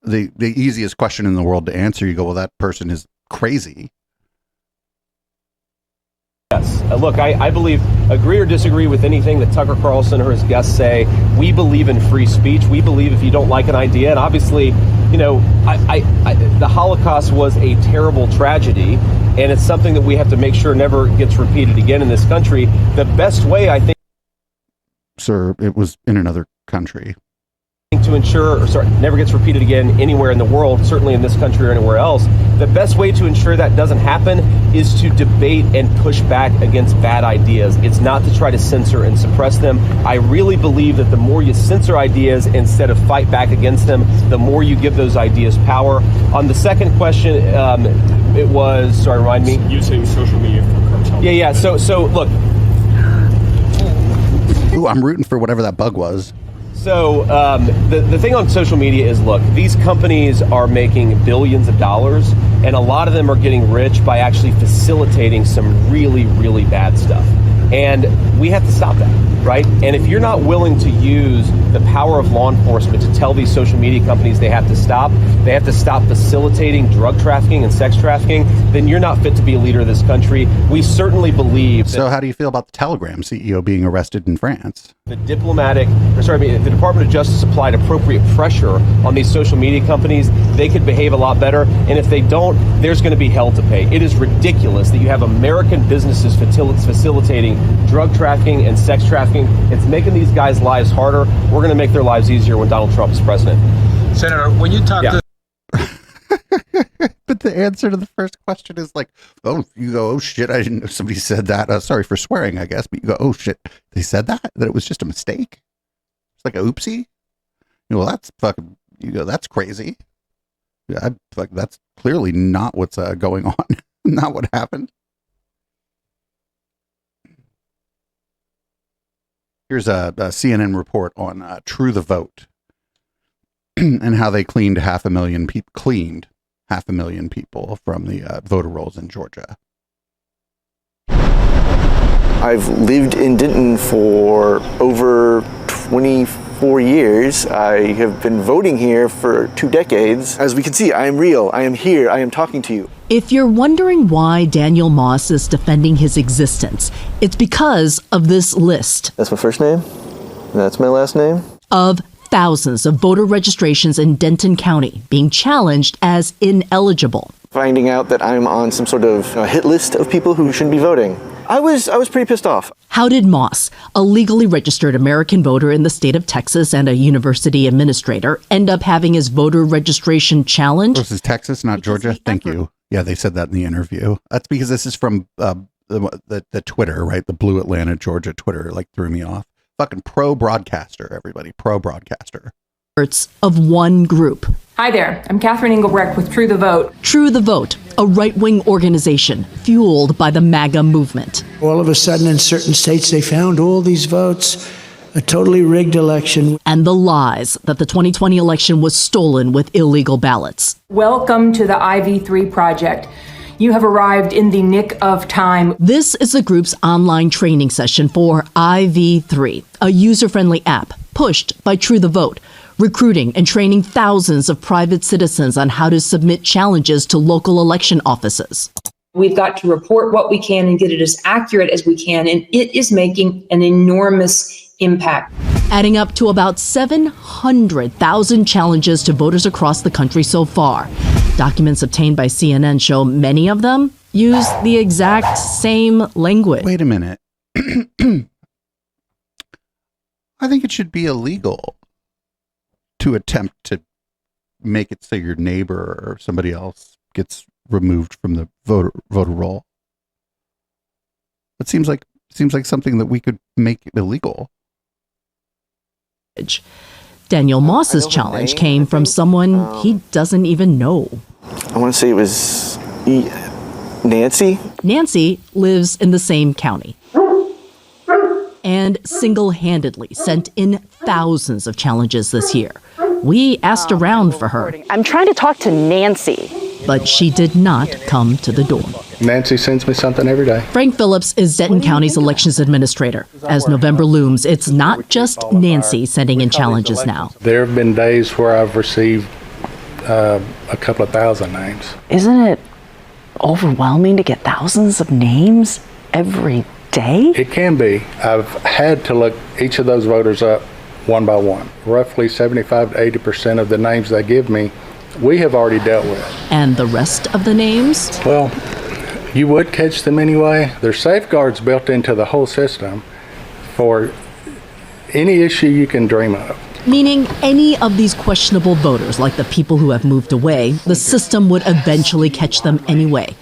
the easiest question in the world to answer. You go, well, that person is crazy. Yes. Look, I believe, agree or disagree with anything that Tucker Carlson or his guests say, we believe in free speech. We believe if you don't like an idea, and obviously, you know, the Holocaust was a terrible tragedy, and it's something that we have to make sure never gets repeated again in this country. The best way, I think... Sir, it was in another country. To ensure, never gets repeated again anywhere in the world, certainly in this country or anywhere else. The best way to ensure that doesn't happen is to debate and push back against bad ideas. It's not to try to censor and suppress them. I really believe that the more you censor ideas instead of fight back against them, the more you give those ideas power. On the second question, it was, remind me? Using social media for cartel. Yeah. So look. Ooh, I'm rooting for whatever that bug was. So the thing on social media is, look, these companies are making billions of dollars, and a lot of them are getting rich by actually facilitating some really, really bad stuff. And we have to stop that, right? And if you're not willing to use the power of law enforcement to tell these social media companies they have to stop facilitating drug trafficking and sex trafficking, then you're not fit to be a leader of this country. We certainly believe... So how do you feel about the Telegram CEO being arrested in France? The the Department of Justice applied appropriate pressure on these social media companies, they could behave a lot better. And if they don't, there's going to be hell to pay. It is ridiculous that you have American businesses facilitating drug trafficking and sex trafficking. It's making these guys' lives harder. We're going to make their lives easier when Donald Trump is president. Senator, when you talk to... But the answer to the first question is like, you go, oh shit, I didn't know somebody said that. Sorry for swearing, I guess. But you go, oh shit, they said that it was just a mistake. It's like a oopsie. Well, that's fucking, that's crazy. Yeah, that's clearly not what's going on. Not what happened. Here's a CNN report on True the Vote and how they cleaned 500,000 people from the voter rolls in Georgia. I've lived in Denton for over 24 years. I have been voting here for 2 decades. As we can see, I am real. I am here. I am talking to you. If you're wondering why Daniel Moss is defending his existence, it's because of this list. That's my first name. That's my last name. Of thousands of voter registrations in Denton County being challenged as ineligible. Finding out that I'm on some sort of hit list of people who shouldn't be voting. I was pretty pissed off. How did Moss, a legally registered American voter in the state of Texas and a university administrator, end up having his voter registration challenged? This is Texas, not Georgia. Thank you. Yeah, they said that in the interview. That's because this is from the Twitter, right? The Blue Atlanta, Georgia Twitter, threw me off. Fucking pro-broadcaster, everybody. Pro-broadcaster. Of one group. Hi there, I'm Catherine Engelbrecht with True the Vote. True the Vote, a right-wing organization fueled by the MAGA movement. All of a sudden, in certain states, they found all these votes, a totally rigged election. And the lies that the 2020 election was stolen with illegal ballots. Welcome to the IV3 project. You have arrived in the nick of time. This is the group's online training session for IV3, a user-friendly app pushed by True the Vote, recruiting and training thousands of private citizens on how to submit challenges to local election offices. We've got to report what we can and get it as accurate as we can, and it is making an enormous impact. Adding up to about 700,000 challenges to voters across the country so far. Documents obtained by CNN show many of them use the exact same language. Wait a minute. I think it should be illegal to attempt to make it so your neighbor or somebody else gets removed from the voter roll. It seems like something that we could make illegal. Daniel Moss's challenge came from someone he doesn't even know. I want to say it was Nancy. Nancy lives in the same county and single-handedly sent in thousands of challenges this year. We asked around for her. I'm trying to talk to Nancy. But she did not come to the door. Nancy sends me something every day. Frank Phillips is Denton County's elections administrator. As November looms, it's not just Nancy sending in challenges now. There have been days where I've received a couple of thousand names. Isn't it overwhelming to get thousands of names every day? It can be. I've had to look each of those voters up one by one. Roughly 75 to 80% of the names they give me, we have already dealt with. And the rest of the names? Well, you would catch them anyway. There's safeguards built into the whole system for any issue you can dream of. Meaning any of these questionable voters, like the people who have moved away, the system would eventually catch them anyway.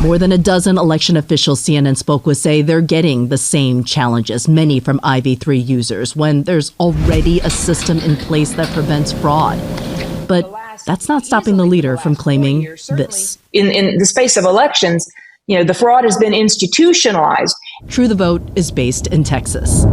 More than a dozen election officials CNN spoke with say they're getting the same challenges, many from IV3 users, when there's already a system in place that prevents fraud. But that's not stopping the leader from claiming this. In the space of elections, the fraud has been institutionalized. True the Vote is based in Texas.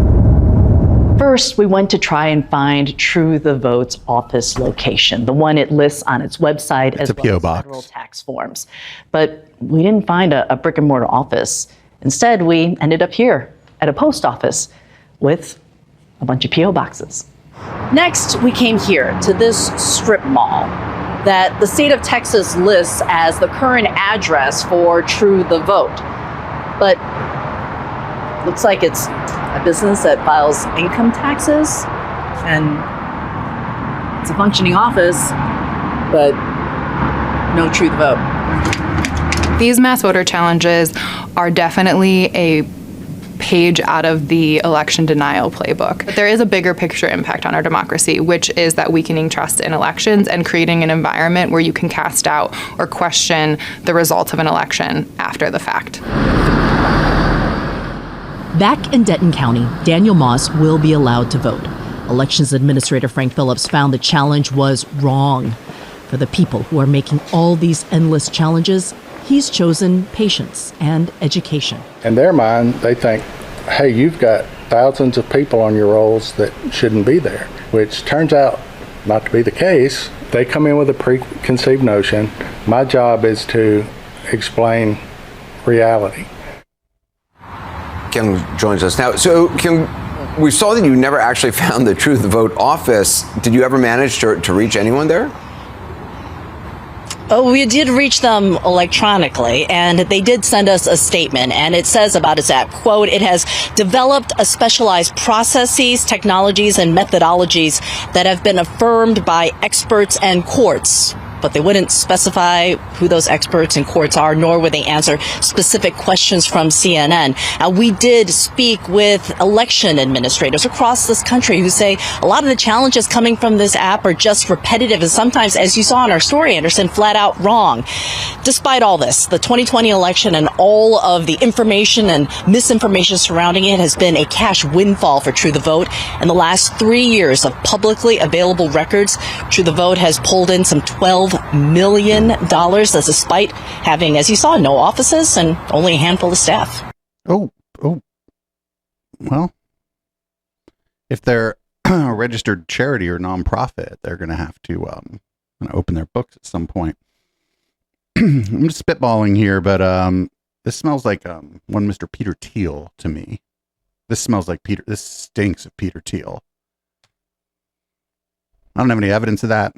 First, we went to try and find True the Vote's office location, the one it lists on its website as well as federal tax forms. But we didn't find a brick and mortar office. Instead, we ended up here at a post office with a bunch of P.O. boxes. Next, we came here to this strip mall that the state of Texas lists as the current address for True the Vote. But looks like it's a business that files income taxes, and it's a functioning office, but no True the Vote. These mass voter challenges are definitely a page out of the election denial playbook. But there is a bigger picture impact on our democracy, which is that weakening trust in elections and creating an environment where you can cast doubt or question the results of an election after the fact. Back in Denton County, Daniel Moss will be allowed to vote. Elections Administrator Frank Phillips found the challenge was wrong. For the people who are making all these endless challenges, he's chosen patience and education. In their mind, they think, hey, you've got thousands of people on your rolls that shouldn't be there, which turns out not to be the case. They come in with a preconceived notion. My job is to explain reality. Kim joins us now. So, Kim, we saw that you never actually found the True the Vote office. Did you ever manage to reach anyone there? Oh, we did reach them electronically, and they did send us a statement, and it says about its app, quote, it has developed a specialized processes, technologies, and methodologies that have been affirmed by experts and courts. But they wouldn't specify who those experts and courts are, nor would they answer specific questions from CNN. We did speak with election administrators across this country who say a lot of the challenges coming from this app are just repetitive and sometimes, as you saw in our story, Anderson, flat out wrong. Despite all this, the 2020 election and all of the information and misinformation surrounding it has been a cash windfall for True the Vote. In the last 3 years of publicly available records, True the Vote has pulled in some $12 million. That's despite having, as you saw, no offices and only a handful of staff. Oh. Well, if they're a registered charity or nonprofit, they're going to have to open their books at some point. I'm just spitballing here, but this smells like one Mr. Peter Thiel to me. This smells like Peter. This stinks of Peter Thiel. I don't have any evidence of that.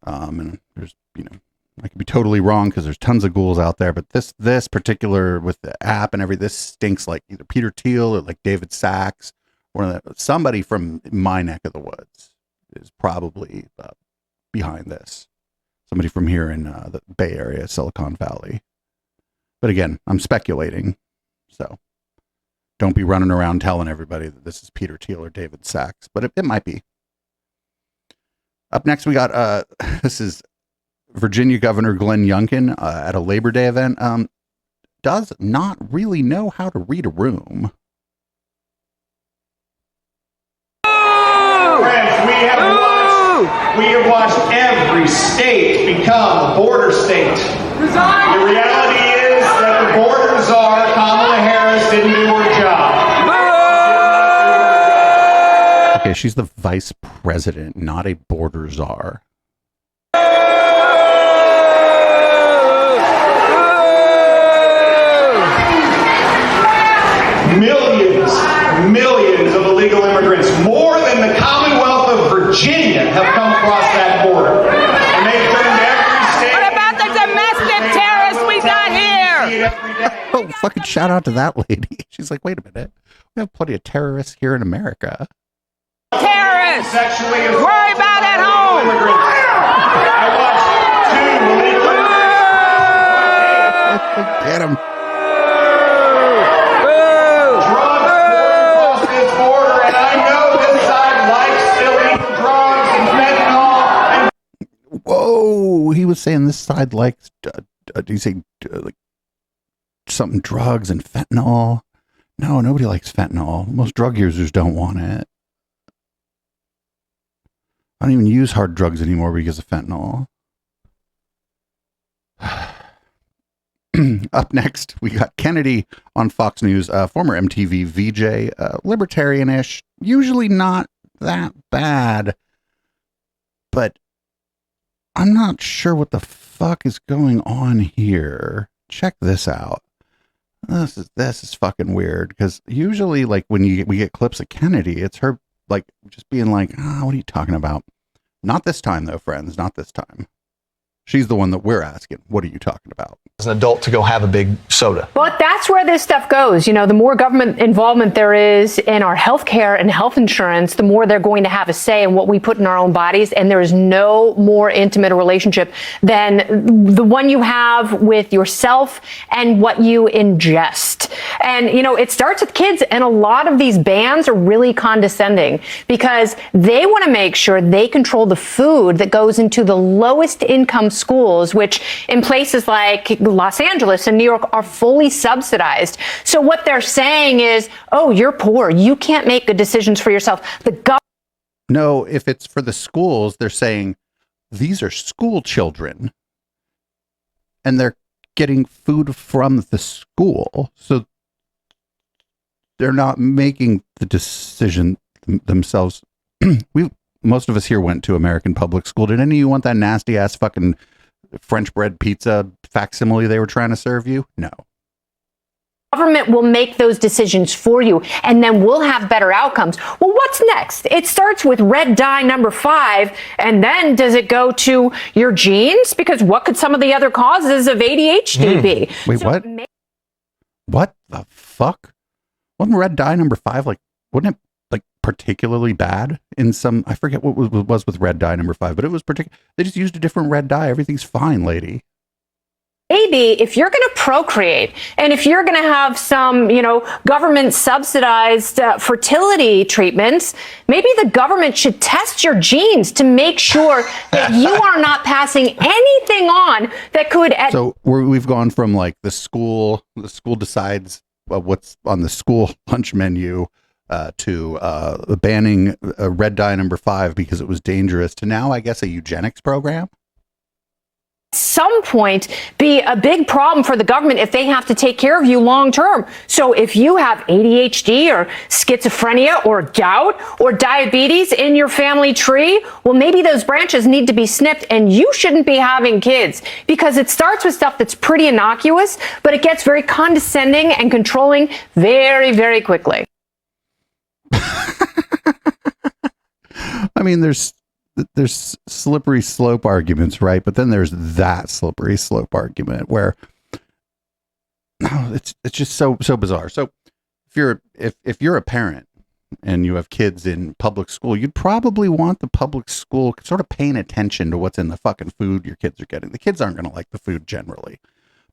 And there's, I could be totally wrong because there's tons of ghouls out there, but this particular with the app and everything, this stinks like either Peter Thiel or like David Sachs or somebody from my neck of the woods is probably behind this. Somebody from here in the Bay Area, Silicon Valley. But again, I'm speculating. So Don't be running around telling everybody that this is Peter Thiel or David Sachs, but it might be. Up next, we got this is Virginia Governor Glenn Youngkin at a Labor Day event. Does not really know how to read a room. Friends, we have watched every state become a border state. The reality is that the border czar, Kamala Harris, didn't do her job. Okay, she's the vice president, not a border czar. Millions of illegal immigrants, more than the Commonwealth of Virginia, have come across that border. And they've turned every state. What about the domestic terrorists we got here? Oh, fucking shout out to that lady. She's like, wait a minute. We have plenty of terrorists here in America. Terrorists! Worry about at home! I watched 2 illegal Get him. Whoa, he was saying this side likes, do you say like something drugs and fentanyl? No, nobody likes fentanyl. Most drug users don't want it. I don't even use hard drugs anymore because of fentanyl. Up next, we got Kennedy on Fox News, former MTV VJ, libertarian-ish, usually not that bad, but I'm not sure what the fuck is going on here. Check this out. This is fucking weird, because usually, like, when we get clips of Kennedy, it's her like just being like, what are you talking about? Not this time, though, friends. Not this time. She's the one that we're asking, what are you talking about? As an adult to go have a big soda. But that's where this stuff goes. You know, the more government involvement there is in our health care and health insurance, the more they're going to have a say in what we put in our own bodies. And there is no more intimate a relationship than the one you have with yourself and what you ingest. And, you know, it starts with kids. And a lot of these bans are really condescending because they want to make sure they control the food that goes into the lowest income schools, which in places like Los Angeles and New York are fully subsidized. So what they're saying is, oh, you're poor. You can't make good decisions for yourself. No, if it's for the schools, they're saying these are school children and they're getting food from the school. So they're not making the decision themselves. Most of us here went to American public school. Did any of you want that nasty ass fucking French bread pizza facsimile they were trying to serve you? No. Government will make those decisions for you, and then we'll have better outcomes. Well, what's next? It starts with red dye number 5, and then does it go to your genes? Because what could some of the other causes of ADHD be? Wait, what? What the fuck? Wasn't red dye number 5 like, wouldn't it like particularly bad in some, I forget what was with red dye number 5, but it was particular. They just used a different red dye. Everything's fine, lady. Maybe if you're going to procreate and if you're going to have some, you know, government subsidized fertility treatments, maybe the government should test your genes to make sure that you are not passing anything on that could. So we've gone from like the school decides what's on the school lunch menu to banning red dye number 5 because it was dangerous to now, I guess, a eugenics program. Some point be a big problem for the government if they have to take care of you long term. So if you have ADHD or schizophrenia or gout or diabetes in your family tree, well, maybe those branches need to be snipped and you shouldn't be having kids, because it starts with stuff that's pretty innocuous, but it gets very condescending and controlling very, very quickly. I mean, there's slippery slope arguments, right? But then there's that slippery slope argument where it's just so bizarre. So if you're a parent and you have kids in public school, you'd probably want the public school sort of paying attention to what's in the fucking food your kids are getting. The kids aren't going to like the food generally,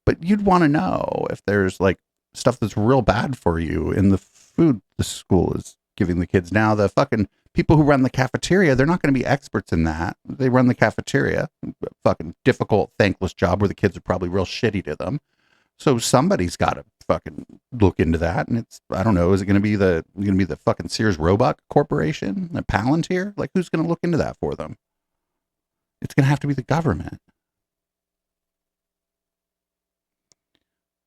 but you'd want to know if there's like stuff that's real bad for you in the food the school is giving the kids. Now, the fucking people who run the cafeteria, they're not going to be experts in that. They run the cafeteria, fucking difficult, thankless job where the kids are probably real shitty to them. So somebody's got to fucking look into that. And it's, I don't know, is it going to be the fucking Sears Roebuck Corporation, the Palantir? Like, who's going to look into that for them? It's going to have to be the government.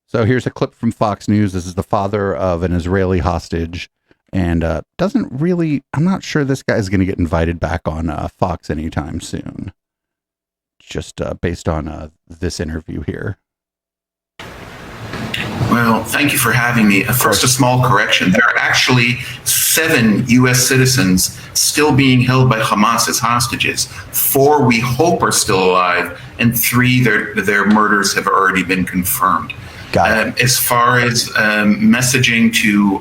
So here's a clip from Fox News. This is the father of an Israeli hostage, and doesn't really, I'm not sure this guy's going to get invited back on Fox anytime soon. Just based on this interview here. Well, thank you for having me. First, a small correction. There are actually 7 U.S. citizens still being held by Hamas as hostages. 4 we hope are still alive, and 3 their murders have already been confirmed. As far as messaging to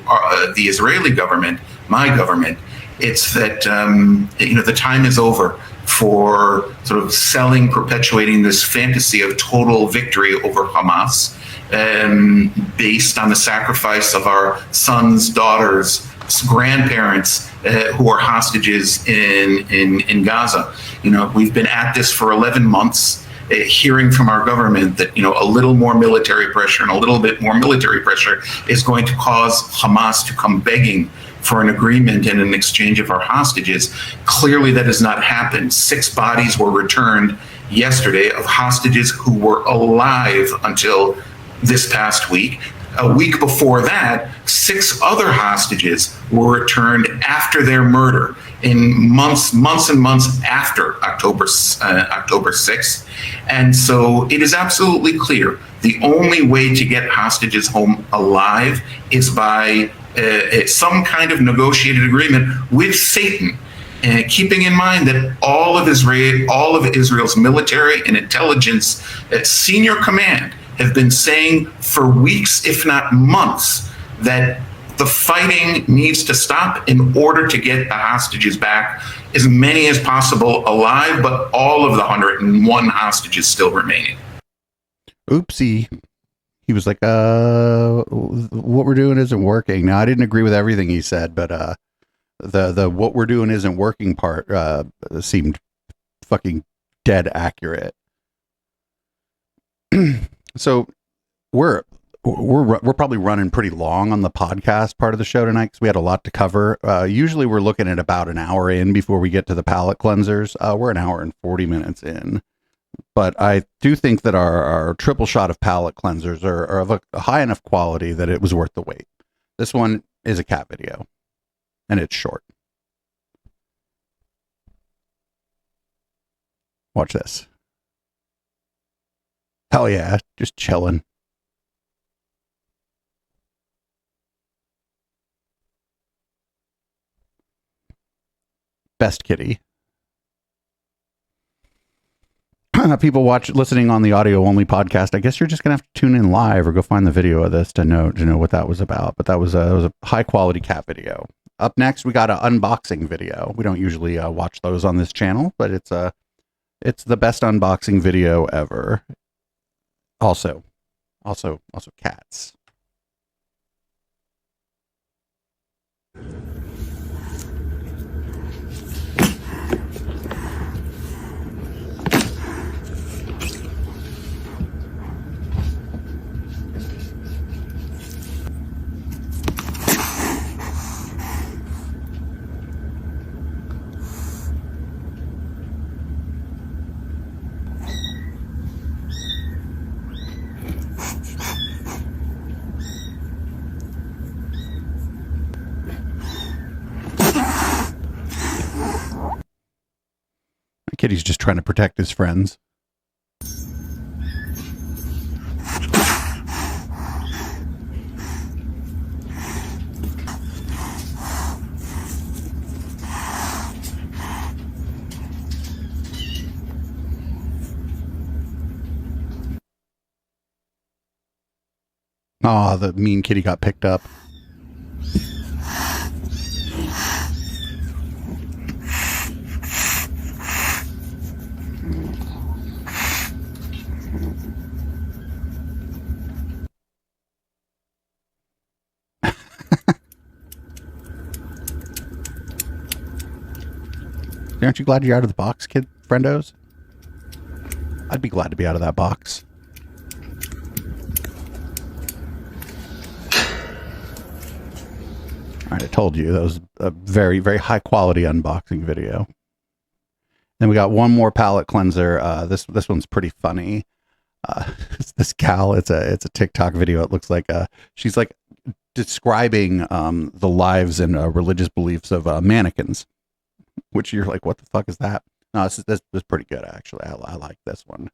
the Israeli government, my government, it's that the time is over for sort of selling, perpetuating this fantasy of total victory over Hamas, based on the sacrifice of our sons, daughters, grandparents who are hostages in Gaza. We've been at this for 11 months. Hearing from our government that a little more military pressure and a little bit more military pressure is going to cause Hamas to come begging for an agreement and an exchange of our hostages. Clearly that has not happened. 6 bodies were returned yesterday of hostages who were alive until this past week. A week before that, 6 other hostages were returned after their murder in months and months after October 6th. And so it is absolutely clear the only way to get hostages home alive is by some kind of negotiated agreement with Satan. Keeping in mind that all of Israel's military and intelligence senior command have been saying for weeks, if not months, that the fighting needs to stop in order to get the hostages back, as many as possible alive, but all of the 101 hostages still remaining. Oopsie. He was like, what we're doing isn't working. Now, I didn't agree with everything he said, but the what we're doing isn't working part seemed fucking dead accurate. So we're probably running pretty long on the podcast part of the show tonight because we had a lot to cover. Usually we're looking at about an hour in before we get to the palate cleansers. We're an hour and 40 minutes in. But I do think that our triple shot of palate cleansers are of a high enough quality that it was worth the wait. This one is a cat video, and it's short. Watch this. Hell yeah, just chilling. Best kitty. People listening on the audio only podcast. I guess you're just gonna have to tune in live or go find the video of this to know what that was about. But that was a high quality cat video. Up next, we got an unboxing video. We don't usually watch those on this channel, but it's the best unboxing video ever. Also cats. Kitty's just trying to protect his friends. Oh, the mean kitty got picked up. Aren't you glad you're out of the box, kid friendos? I'd be glad to be out of that box. All right, I told you that was a very, very high quality unboxing video. Then we got one more palate cleanser. This one's pretty funny. This gal, it's a TikTok video. It looks like she's like describing the lives and religious beliefs of mannequins, which you're like, what the fuck is that? No, this is pretty good actually. I like this one.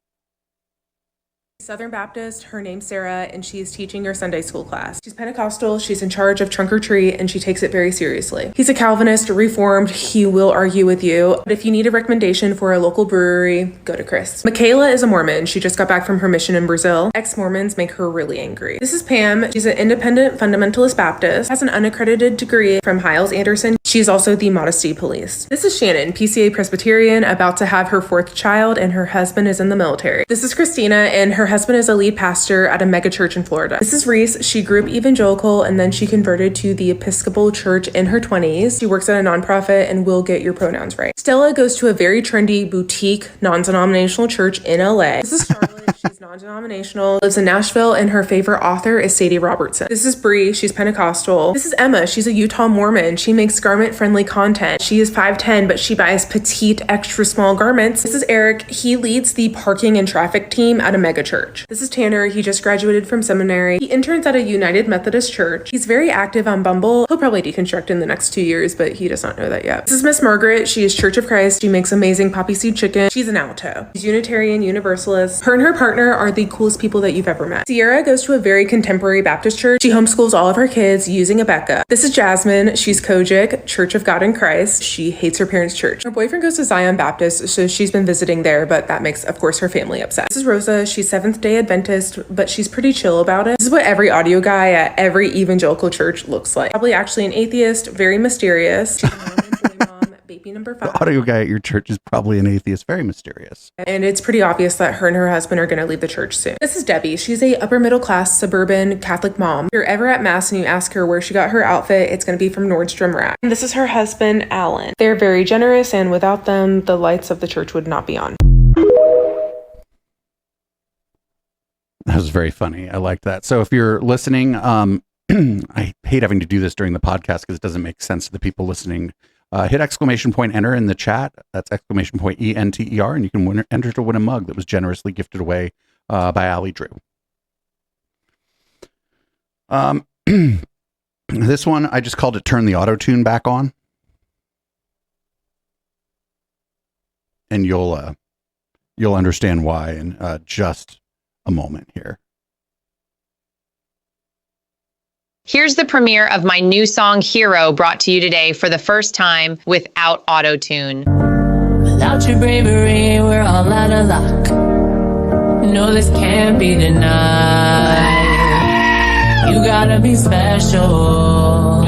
Southern Baptist, her name's Sarah, and she's teaching her Sunday school class. She's Pentecostal, she's in charge of trunk or treat, and she takes it very seriously. He's a Calvinist, Reformed, he will argue with you. But if you need a recommendation for a local brewery, go to Chris. Michaela is a Mormon. She just got back from her mission in Brazil. Ex-Mormons make her really angry. This is Pam. She's an independent fundamentalist Baptist, has an unaccredited degree from Hyles-Anderson. She's also the Modesty Police. This is Shannon, PCA Presbyterian, about to have her 4th child, and her husband is in the military. This is Christina, and her husband is a lead pastor at a mega church in Florida. This is Reese. She grew up evangelical, and then she converted to the Episcopal Church in her 20s. She works at a nonprofit and will get your pronouns right. Stella goes to a very trendy boutique non-denominational church in LA. This is Charlotte. She's non-denominational, lives in Nashville, and her favorite author is Sadie Robertson. This is Bree. She's Pentecostal. This is Emma. She's a Utah Mormon. She makes garment-friendly content. She is 5'10", but she buys petite, extra small garments. This is Eric. He leads the parking and traffic team at a mega church. This is Tanner. He just graduated from seminary. He interns at a United Methodist church. He's very active on Bumble. He'll probably deconstruct in the next 2 years, but he does not know that yet. This is Miss Margaret. She is Church of Christ. She makes amazing poppy seed chicken. She's an alto. She's Unitarian Universalist. Her and her partner are the coolest people that you've ever met. Sierra goes to a very contemporary Baptist church. She homeschools all of her kids using a Becca. This is Jasmine. She's Kojic, Church of God in Christ. She hates her parents' church. Her boyfriend goes to Zion Baptist, so she's been visiting there, but that makes, of course, her family upset. This is Rosa. She's Seventh-day Adventist, but she's pretty chill about it. This is what every audio guy at every evangelical church looks like. Probably actually an atheist, very mysterious. She's a Mormon boy mom, baby number 5. The audio guy at your church is probably an atheist, very mysterious. And it's pretty obvious that her and her husband are going to leave the church soon. This is Debbie. She's a upper middle class suburban Catholic mom. If you're ever at Mass and you ask her where she got her outfit, it's going to be from Nordstrom Rack. And this is her husband, Alan. They're very generous, and without them, the lights of the church would not be on. That was very funny. I liked that. So if you're listening, I hate having to do this during the podcast because it doesn't make sense to the people listening. Hit !enter in the chat. That's !ENTER, and you can enter to win a mug that was generously gifted away by Allie Drew. This one, I just called it Turn the Autotune Back On. And you'll understand why in just a moment here. Here's the premiere of my new song, Hero, brought to you today for the first time without Autotune. Without your bravery, we're all out of luck. No, this can't be denied. You gotta be special.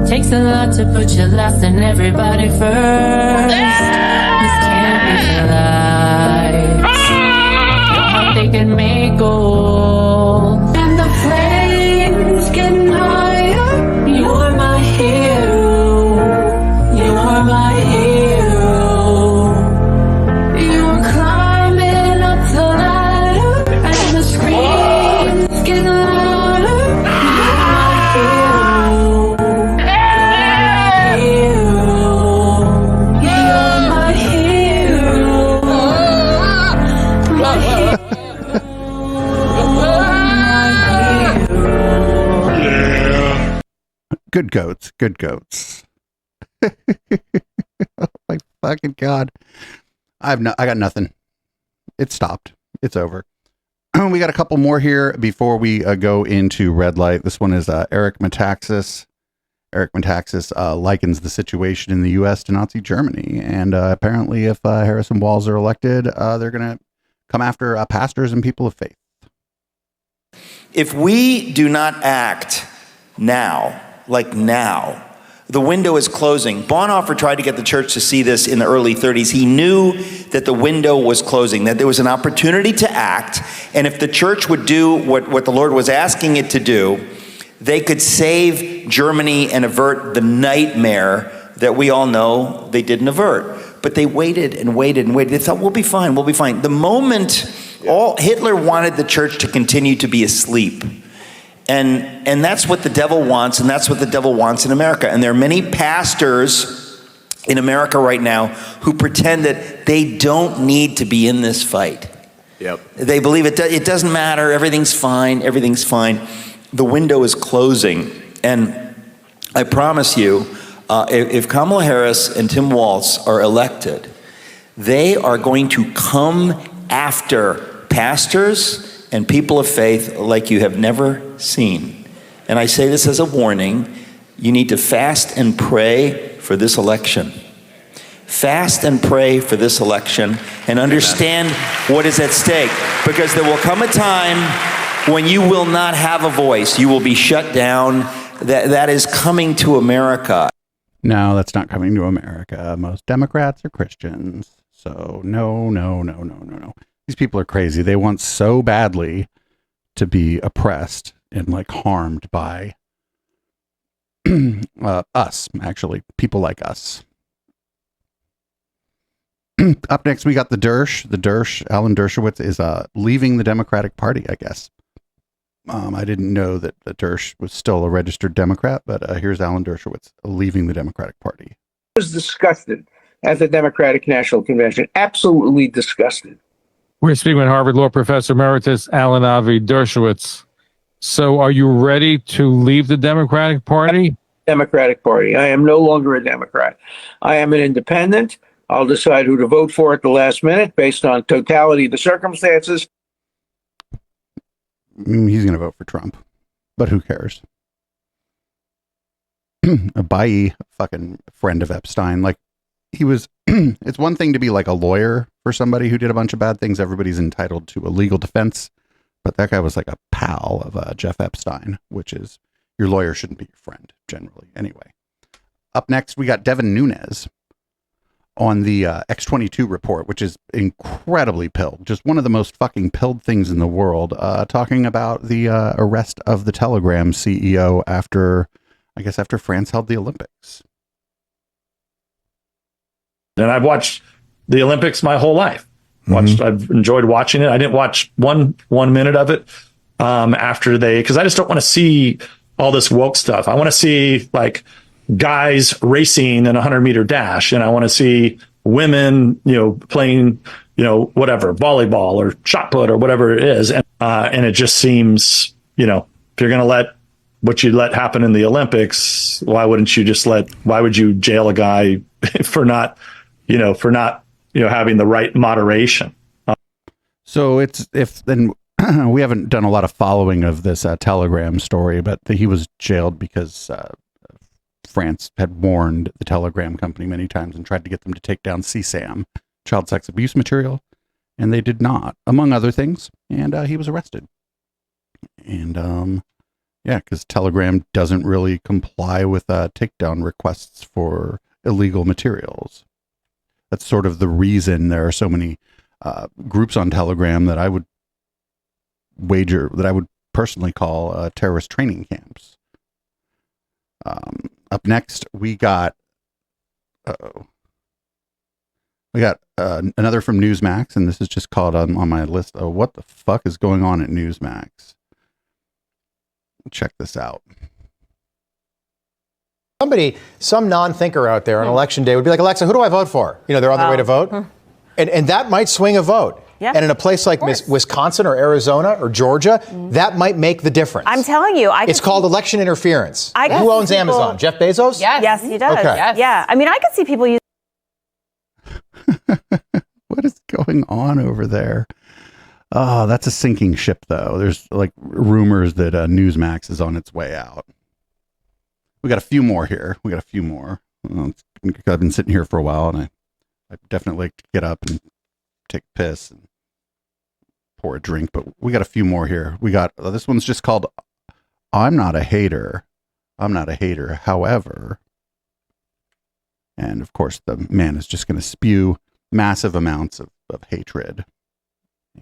It takes a lot to put you last and everybody first. This can't be denied. Your heart, they can make gold. And the flames getting higher. You're my hero. You're my hero. You're climbing up the ladder. And the screams get louder. You're my hero. My hero. Good goats. Good goats. Oh my fucking God. I got nothing. It stopped. It's over. We got a couple more here before we go into red light. This one is Eric Metaxas. Eric Metaxas likens the situation in the U.S. to Nazi Germany. And apparently if Harris and Walz are elected, they're going to come after pastors and people of faith. If we do not act now, the window is closing. Bonhoeffer tried to get the church to see this in the early 30s. He knew that the window was closing, that there was an opportunity to act, and if the church would do what the Lord was asking it to do, they could save Germany and avert the nightmare that we all know they didn't avert. But they waited and waited and waited. They thought, we'll be fine, we'll be fine. The moment Hitler wanted the church to continue to be asleep. And that's what the devil wants, and that's what the devil wants in America. And there are many pastors in America right now who pretend that they don't need to be in this fight. Yep. They believe it doesn't matter, everything's fine, everything's fine. The window is closing. And I promise you, if Kamala Harris and Tim Walz are elected, they are going to come after pastors and people of faith like you have never seen. And I say this as a warning. You need to fast and pray for this election. Fast and pray for this election and understand what is at stake, because there will come a time when you will not have a voice. You will be shut down. That is coming to America. No, that's not coming to America. Most Democrats are Christians. So no. These people are crazy. They want so badly to be oppressed and like harmed by us, actually, people like us. Up next, we got the Dersh. Alan Dershowitz is leaving the Democratic Party, I guess. I didn't know that the Dersh was still a registered Democrat, but here's Alan Dershowitz leaving the Democratic Party. I was disgusted at the Democratic National Convention. Absolutely disgusted. We're speaking with Harvard Law Professor Emeritus Alan Avi Dershowitz. So are you ready to leave the Democratic Party? Democratic Party. I am no longer a Democrat. I am an independent. I'll decide who to vote for at the last minute based on totality of the circumstances. He's going to vote for Trump, but who cares? A fucking friend of Epstein. Like, he was, it's one thing to be like a lawyer for somebody who did a bunch of bad things. Everybody's entitled to a legal defense, but that guy was like a pal of Jeff Epstein, which is, your lawyer shouldn't be your friend generally. Anyway, up next, we got Devin Nunes on the X22 report, which is incredibly pilled. Just one of the most fucking pilled things in the world, talking about the arrest of the Telegram CEO after France held the Olympics. And I've watched the Olympics my whole life. I've enjoyed watching it. I didn't watch one minute of it after because I just don't want to see all this woke stuff. I want to see like guys racing in a 100-meter dash, and I want to see women, playing, whatever, volleyball or shot put or whatever it is. And it just seems, if you're going to let what you let happen in the Olympics, why would you jail a guy for not having the right moderation? So we haven't done a lot of following of this Telegram story, but he was jailed because France had warned the Telegram company many times and tried to get them to take down CSAM, child sex abuse material, and they did not, among other things, and he was arrested. And because Telegram doesn't really comply with takedown requests for illegal materials. That's sort of the reason there are so many groups on Telegram that I would personally call terrorist training camps. Up next, we got another from Newsmax, and this is just called on my list. Oh, what the fuck is going on at Newsmax? Check this out. Some non-thinker out there on election day would be like, Alexa, who do I vote for? They're on their way to vote. And that might swing a vote. Yeah, and in a place like Wisconsin or Arizona or Georgia, that might make the difference. I'm telling you. It's called election interference. Who owns Amazon? Jeff Bezos? Yes, he does. Okay. Yes. Yeah. I mean, I could see people use. What is going on over there? Oh, that's a sinking ship, though. There's like rumors that Newsmax is on its way out. We got a few more here. I've been sitting here for a while, and I definitely like to get up and take a piss and pour a drink, but we got a few more here. We got this one's just called I'm Not a Hater. However, and of course the man is just going to spew massive amounts of hatred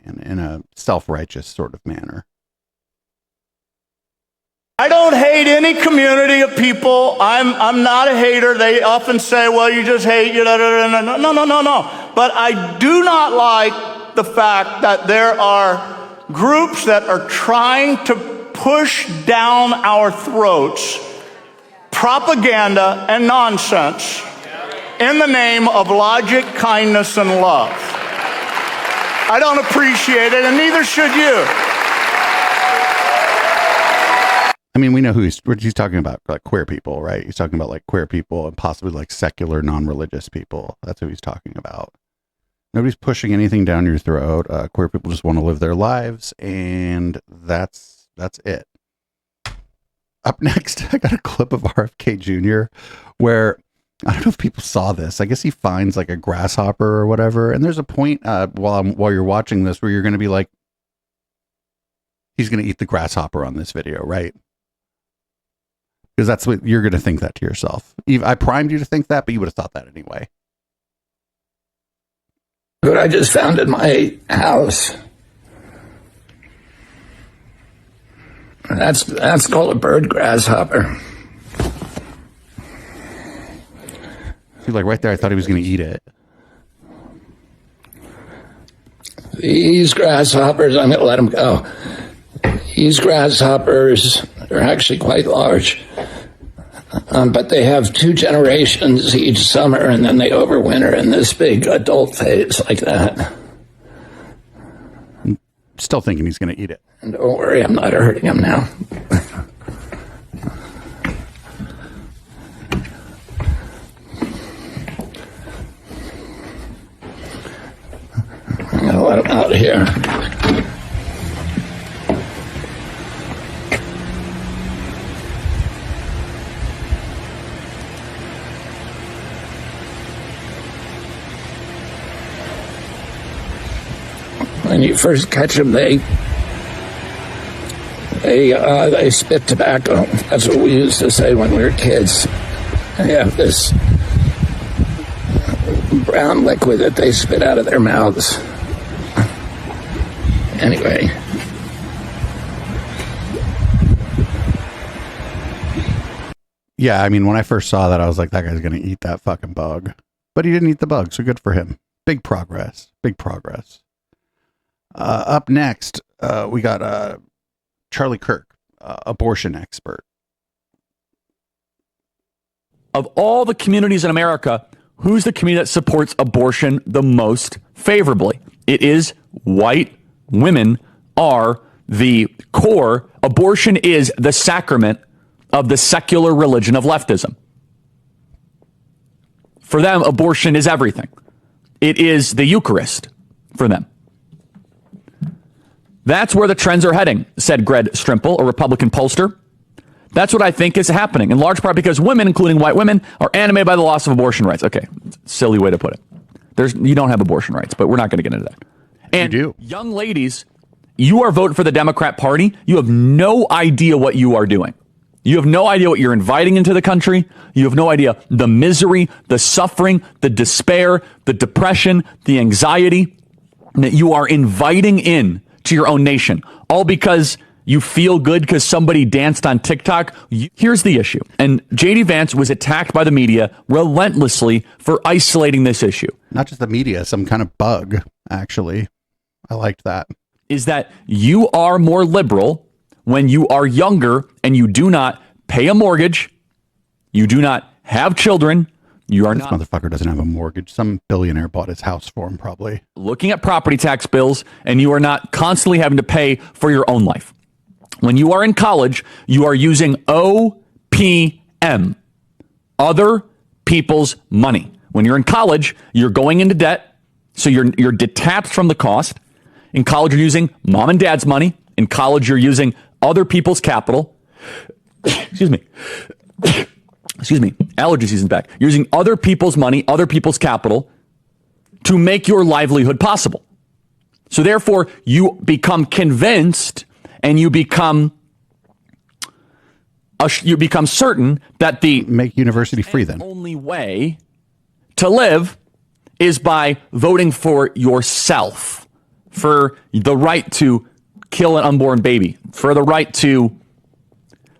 and in a self-righteous sort of manner. I don't hate any community of people. I'm not a hater. They often say, well, you just hate, no. But I do not like the fact that there are groups that are trying to push down our throats propaganda and nonsense in the name of logic, kindness, and love. I don't appreciate it, and neither should you. I mean, we know who he's talking about, like queer people, right? He's talking about like queer people and possibly like secular, non-religious people. That's who he's talking about. Nobody's pushing anything down your throat. Queer people just want to live their lives, and that's it. Up next, I got a clip of RFK Jr. where, I don't know if people saw this. I guess he finds like a grasshopper or whatever. And there's a point while you're watching this where you're going to be like, he's going to eat the grasshopper on this video, right? Because that's what you're going to think that to yourself. I primed you to think that, but you would have thought that anyway. What I just found in my house. That's called a bird grasshopper. See, like right there, I thought he was going to eat it. These grasshoppers, I'm going to let them go. These grasshoppers are actually quite large. But they have 2 generations each summer, and then they overwinter in this big adult phase like that. I'm still thinking he's going to eat it. And don't worry, I'm not hurting him now. I'm going to let him out here. When you first catch them, they spit tobacco. That's what we used to say when we were kids. They have this brown liquid that they spit out of their mouths. Anyway. Yeah, I mean, when I first saw that, I was like, that guy's going to eat that fucking bug. But he didn't eat the bug, so good for him. Big progress. Big progress. Up next, we got Charlie Kirk, abortion expert. Of all the communities in America, who's the community that supports abortion the most favorably? It is white women are the core. Abortion is the sacrament of the secular religion of leftism. For them, abortion is everything. It is the Eucharist for them. That's where the trends are heading, said Greg Strimple, a Republican pollster. That's what I think is happening, in large part because women, including white women, are animated by the loss of abortion rights. Okay, silly way to put it. You don't have abortion rights, but we're not going to get into that. And you do. Young ladies, you are voting for the Democrat Party. You have no idea what you are doing. You have no idea what you're inviting into the country. You have no idea the misery, the suffering, the despair, the depression, the anxiety that you are inviting in to your own nation, all because you feel good because somebody danced on TikTok. Here's the issue. And J.D. Vance was attacked by the media relentlessly for isolating this issue. Not just the media, some kind of bug, actually. I liked that. Is that you are more liberal when you are younger and you do not pay a mortgage, you do not have children, you are this motherfucker doesn't have a mortgage. Some billionaire bought his house for him, probably. Looking at property tax bills, and you are not constantly having to pay for your own life. When you are in college, you are using OPM, other people's money. When you're in college, you're going into debt, so you're detached from the cost. In college, you're using mom and dad's money. In college, you're using other people's capital. Excuse me. Allergy season's back. You're using other people's money, other people's capital to make your livelihood possible. So therefore, you become convinced and you become certain that the make university free then only way to live is by voting for yourself, for the right to kill an unborn baby, for the right to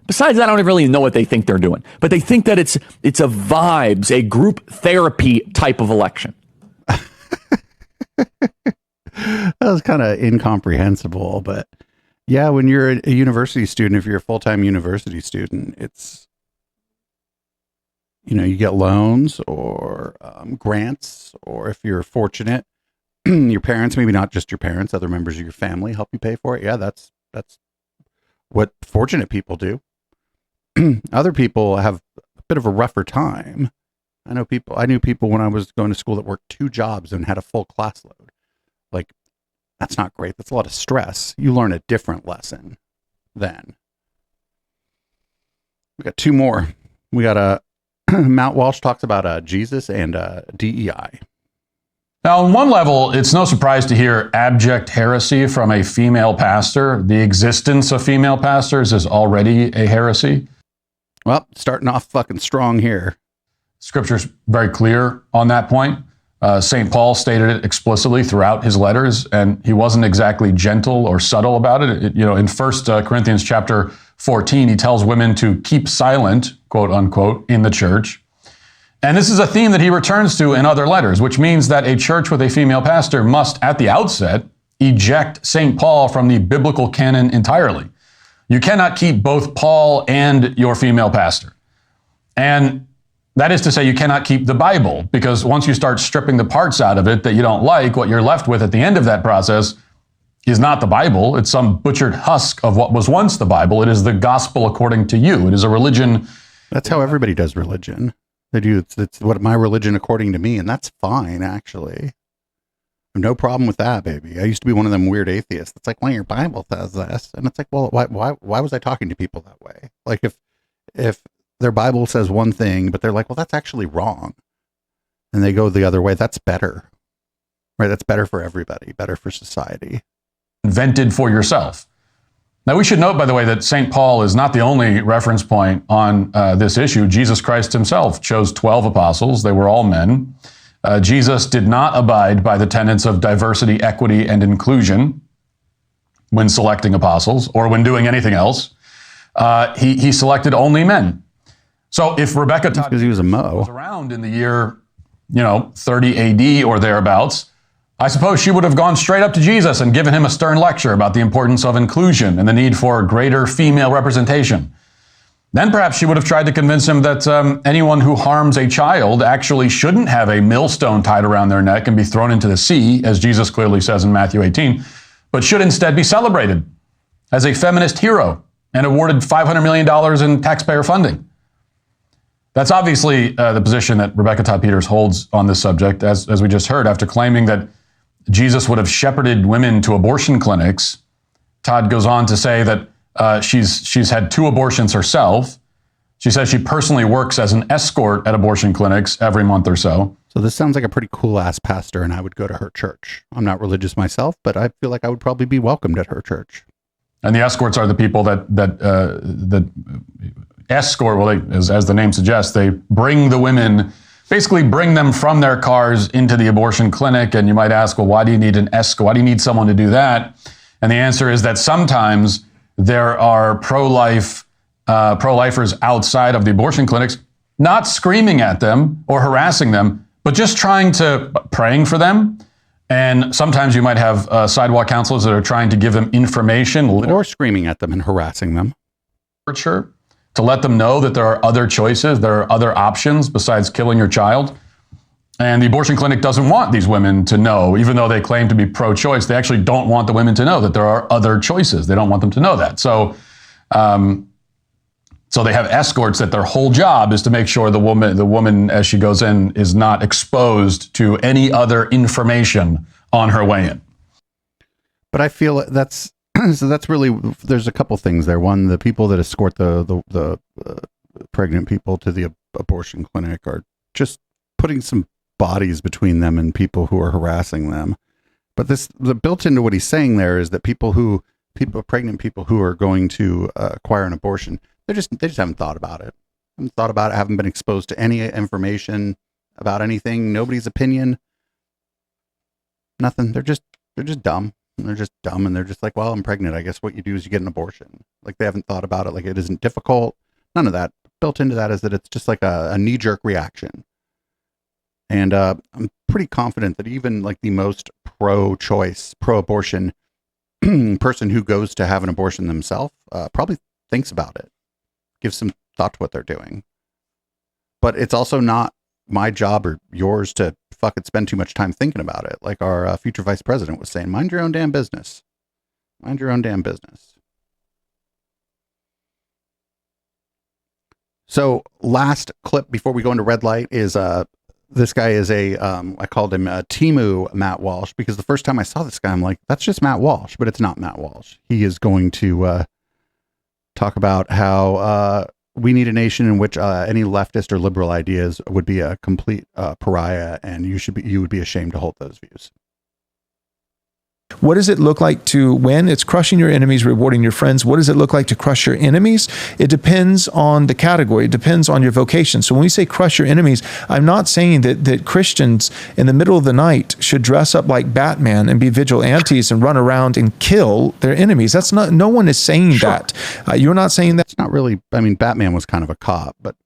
Besides that, I don't even really know what they think they're doing. But they think that it's a vibes, a group therapy type of election. That was kind of incomprehensible, but yeah, when you're a university student, if you're a full-time university student, it's, you get loans or grants, or if you're fortunate, your parents, maybe not just your parents, other members of your family help you pay for it. Yeah, that's what fortunate people do. Other people have a bit of a rougher time. I knew people when I was going to school that worked 2 jobs and had a full class load. Like, that's not great. That's a lot of stress. You learn a different lesson then. We got 2 more. We got Matt Walsh talks about Jesus and DEI. Now, on one level, it's no surprise to hear abject heresy from a female pastor. The existence of female pastors is already a heresy. Well, starting off fucking strong here. Scripture's very clear on that point. St. Paul stated it explicitly throughout his letters, and he wasn't exactly gentle or subtle about it. In 1 Corinthians chapter 14, he tells women to keep silent, quote unquote, in the church. And this is a theme that he returns to in other letters, which means that a church with a female pastor must, at the outset, eject St. Paul from the biblical canon entirely. You cannot keep both Paul and your female pastor. And that is to say, you cannot keep the Bible, because once you start stripping the parts out of it that you don't like, what you're left with at the end of that process is not the Bible. It's some butchered husk of what was once the Bible. It is the gospel according to you. It is a religion. That's how everybody does religion. They do. It's what my religion according to me, and that's fine, actually. No problem with that, baby. I used to be one of them weird atheists. It's like, well, your Bible says this, and it's like, well, why was I talking to people that way? Like, if their Bible says one thing, but they're like, well, that's actually wrong, and they go the other way, that's better, right? That's better for everybody, better for society. Invented for yourself. Now, we should note, by the way, that St. Paul is not the only reference point on this issue. Jesus Christ himself chose 12 apostles. They were all men. Jesus did not abide by the tenets of diversity, equity, and inclusion when selecting apostles or when doing anything else. He selected only men. So if Rebecca Todd because he was a Mo was around in the year, 30 AD or thereabouts, I suppose she would have gone straight up to Jesus and given him a stern lecture about the importance of inclusion and the need for greater female representation. Then perhaps she would have tried to convince him that anyone who harms a child actually shouldn't have a millstone tied around their neck and be thrown into the sea, as Jesus clearly says in Matthew 18, but should instead be celebrated as a feminist hero and awarded $500 million in taxpayer funding. That's obviously the position that Rebecca Todd Peters holds on this subject, as we just heard, after claiming that Jesus would have shepherded women to abortion clinics. Todd goes on to say that she's had 2 abortions herself. She says she personally works as an escort at abortion clinics every month or so. So this sounds like a pretty cool ass pastor, and I would go to her church. I'm not religious myself, but I feel like I would probably be welcomed at her church. And the escorts are the people that escort. Well, as the name suggests, they bring the women. Basically bring them from their cars into the abortion clinic. And you might ask, well, why do you need an escort? Why do you need someone to do that? And the answer is that sometimes there are pro-lifers outside of the abortion clinics, not screaming at them or harassing them, but just praying for them. And sometimes you might have sidewalk counselors that are trying to give them information. Or screaming at them and harassing them. Literature. To let them know that there are other choices, there are other options besides killing your child. And the abortion clinic doesn't want these women to know, even though they claim to be pro-choice, they actually don't want the women to know that there are other choices. They don't want them to know that. So they have escorts that their whole job is to make sure the woman as she goes in is not exposed to any other information on her way in. But I feel that's really, there's a couple things there. One, the people that escort the pregnant people to the abortion clinic are just putting some bodies between them and people who are harassing them. But the built into what he's saying there is that pregnant people who are going to acquire an abortion, they just haven't thought about it. Haven't been exposed to any information about anything, nobody's opinion, nothing. They're just dumb. And they're just dumb, and they're just like, well, I'm pregnant. I guess what you do is you get an abortion. Like, they haven't thought about it. Like, it isn't difficult. None of that. Built into that is that it's just like a knee-jerk reaction. And I'm pretty confident that even like the most pro-choice, pro-abortion person who goes to have an abortion themselves probably thinks about it, gives some thought to what they're doing. But it's also not my job or yours to fucking spend too much time thinking about it. Like our future vice president was saying, mind your own damn business. Mind your own damn business. So last clip before we go into red light is this guy is I called him Timu Matt Walsh, because the first time I saw this guy, I'm like, that's just Matt Walsh, but it's not Matt Walsh. He is going to talk about how we need a nation in which any leftist or liberal ideas would be a complete pariah, and you would be ashamed to hold those views. What does it look like to win? It's crushing your enemies, rewarding your friends. What does it look like to crush your enemies? It depends on the category. It depends on your vocation. So when we say crush your enemies, I'm not saying that Christians in the middle of the night should dress up like Batman and be vigilantes and run around and kill their enemies. That's not, no one is saying that. You're not saying that. It's not really, I mean, Batman was kind of a cop, but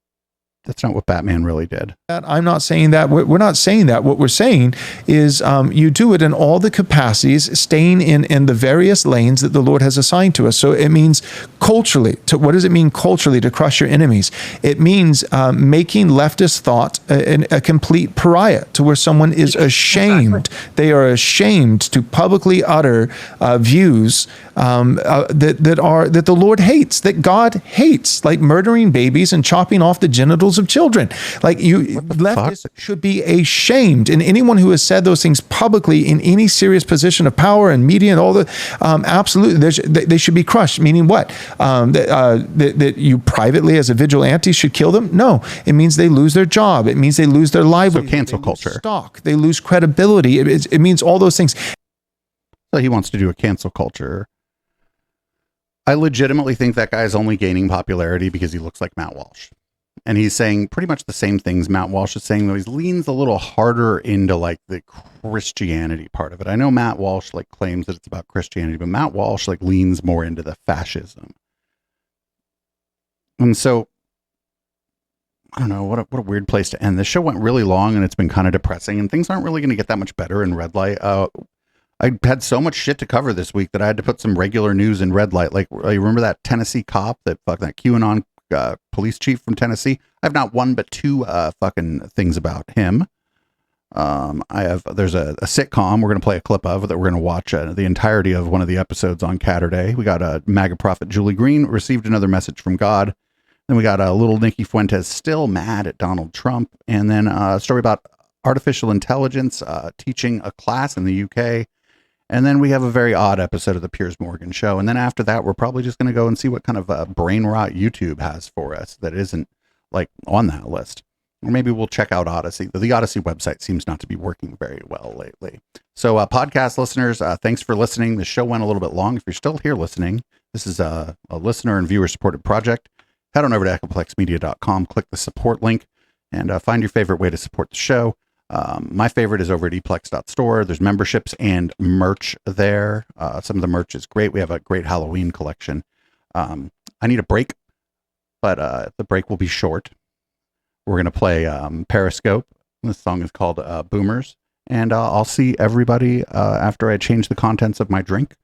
that's not what Batman really did. I'm not saying that. We're not saying that. What we're saying is you do it in all the capacities, staying in the various lanes that the Lord has assigned to us. So it means culturally. What does it mean culturally to crush your enemies? It means making leftist thought a complete pariah, to where someone is ashamed. They are ashamed to publicly utter views that the Lord hates, that God hates, like murdering babies and chopping off the genitals of children. Like, leftists should be ashamed, and anyone who has said those things publicly in any serious position of power and media and all the absolutely, they should be crushed. Meaning what? That you privately as a vigilante should kill them? No, it means they lose their job. It means they lose their livelihood. So cancel culture, stock. They lose credibility. It means all those things. So he wants to do a cancel culture. I legitimately think that guy is only gaining popularity because he looks like Matt Walsh. And he's saying pretty much the same things Matt Walsh is saying, though he leans a little harder into like the Christianity part of it. I know Matt Walsh like claims that it's about Christianity, but Matt Walsh like leans more into the fascism. And so, I don't know, what a weird place to end. This show went really long and it's been kind of depressing, and things aren't really going to get that much better in red light. I had so much shit to cover this week that I had to put some regular news in red light. Like, you remember that Tennessee cop, that QAnon police chief from Tennessee? I have not one but two fucking things about him. There's a sitcom we're going to play a clip of that we're going to watch the entirety of one of the episodes on Catterday. We got a MAGA prophet, Julie Green, received another message from God. Then we got a little Nikki Fuentes still mad at Donald Trump. And then a story about artificial intelligence teaching a class in the UK. And then we have a very odd episode of the Piers Morgan Show. And then after that, we're probably just going to go and see what kind of brain rot YouTube has for us that isn't like on that list. Or maybe we'll check out Odyssey. The Odyssey website seems not to be working very well lately. So podcast listeners, thanks for listening. The show went a little bit long. If you're still here listening, this is a listener and viewer supported project. Head on over to echoplexmedia.com, click the support link, and find your favorite way to support the show. My favorite is over at eplex.store. There's memberships and merch there. Some of the merch is great. We have a great Halloween collection. I need a break, but the break will be short. We're going to play Periscope. This song is called Boomers. And I'll see everybody after I change the contents of my drink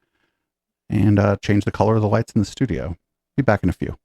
and change the color of the lights in the studio. Be back in a few.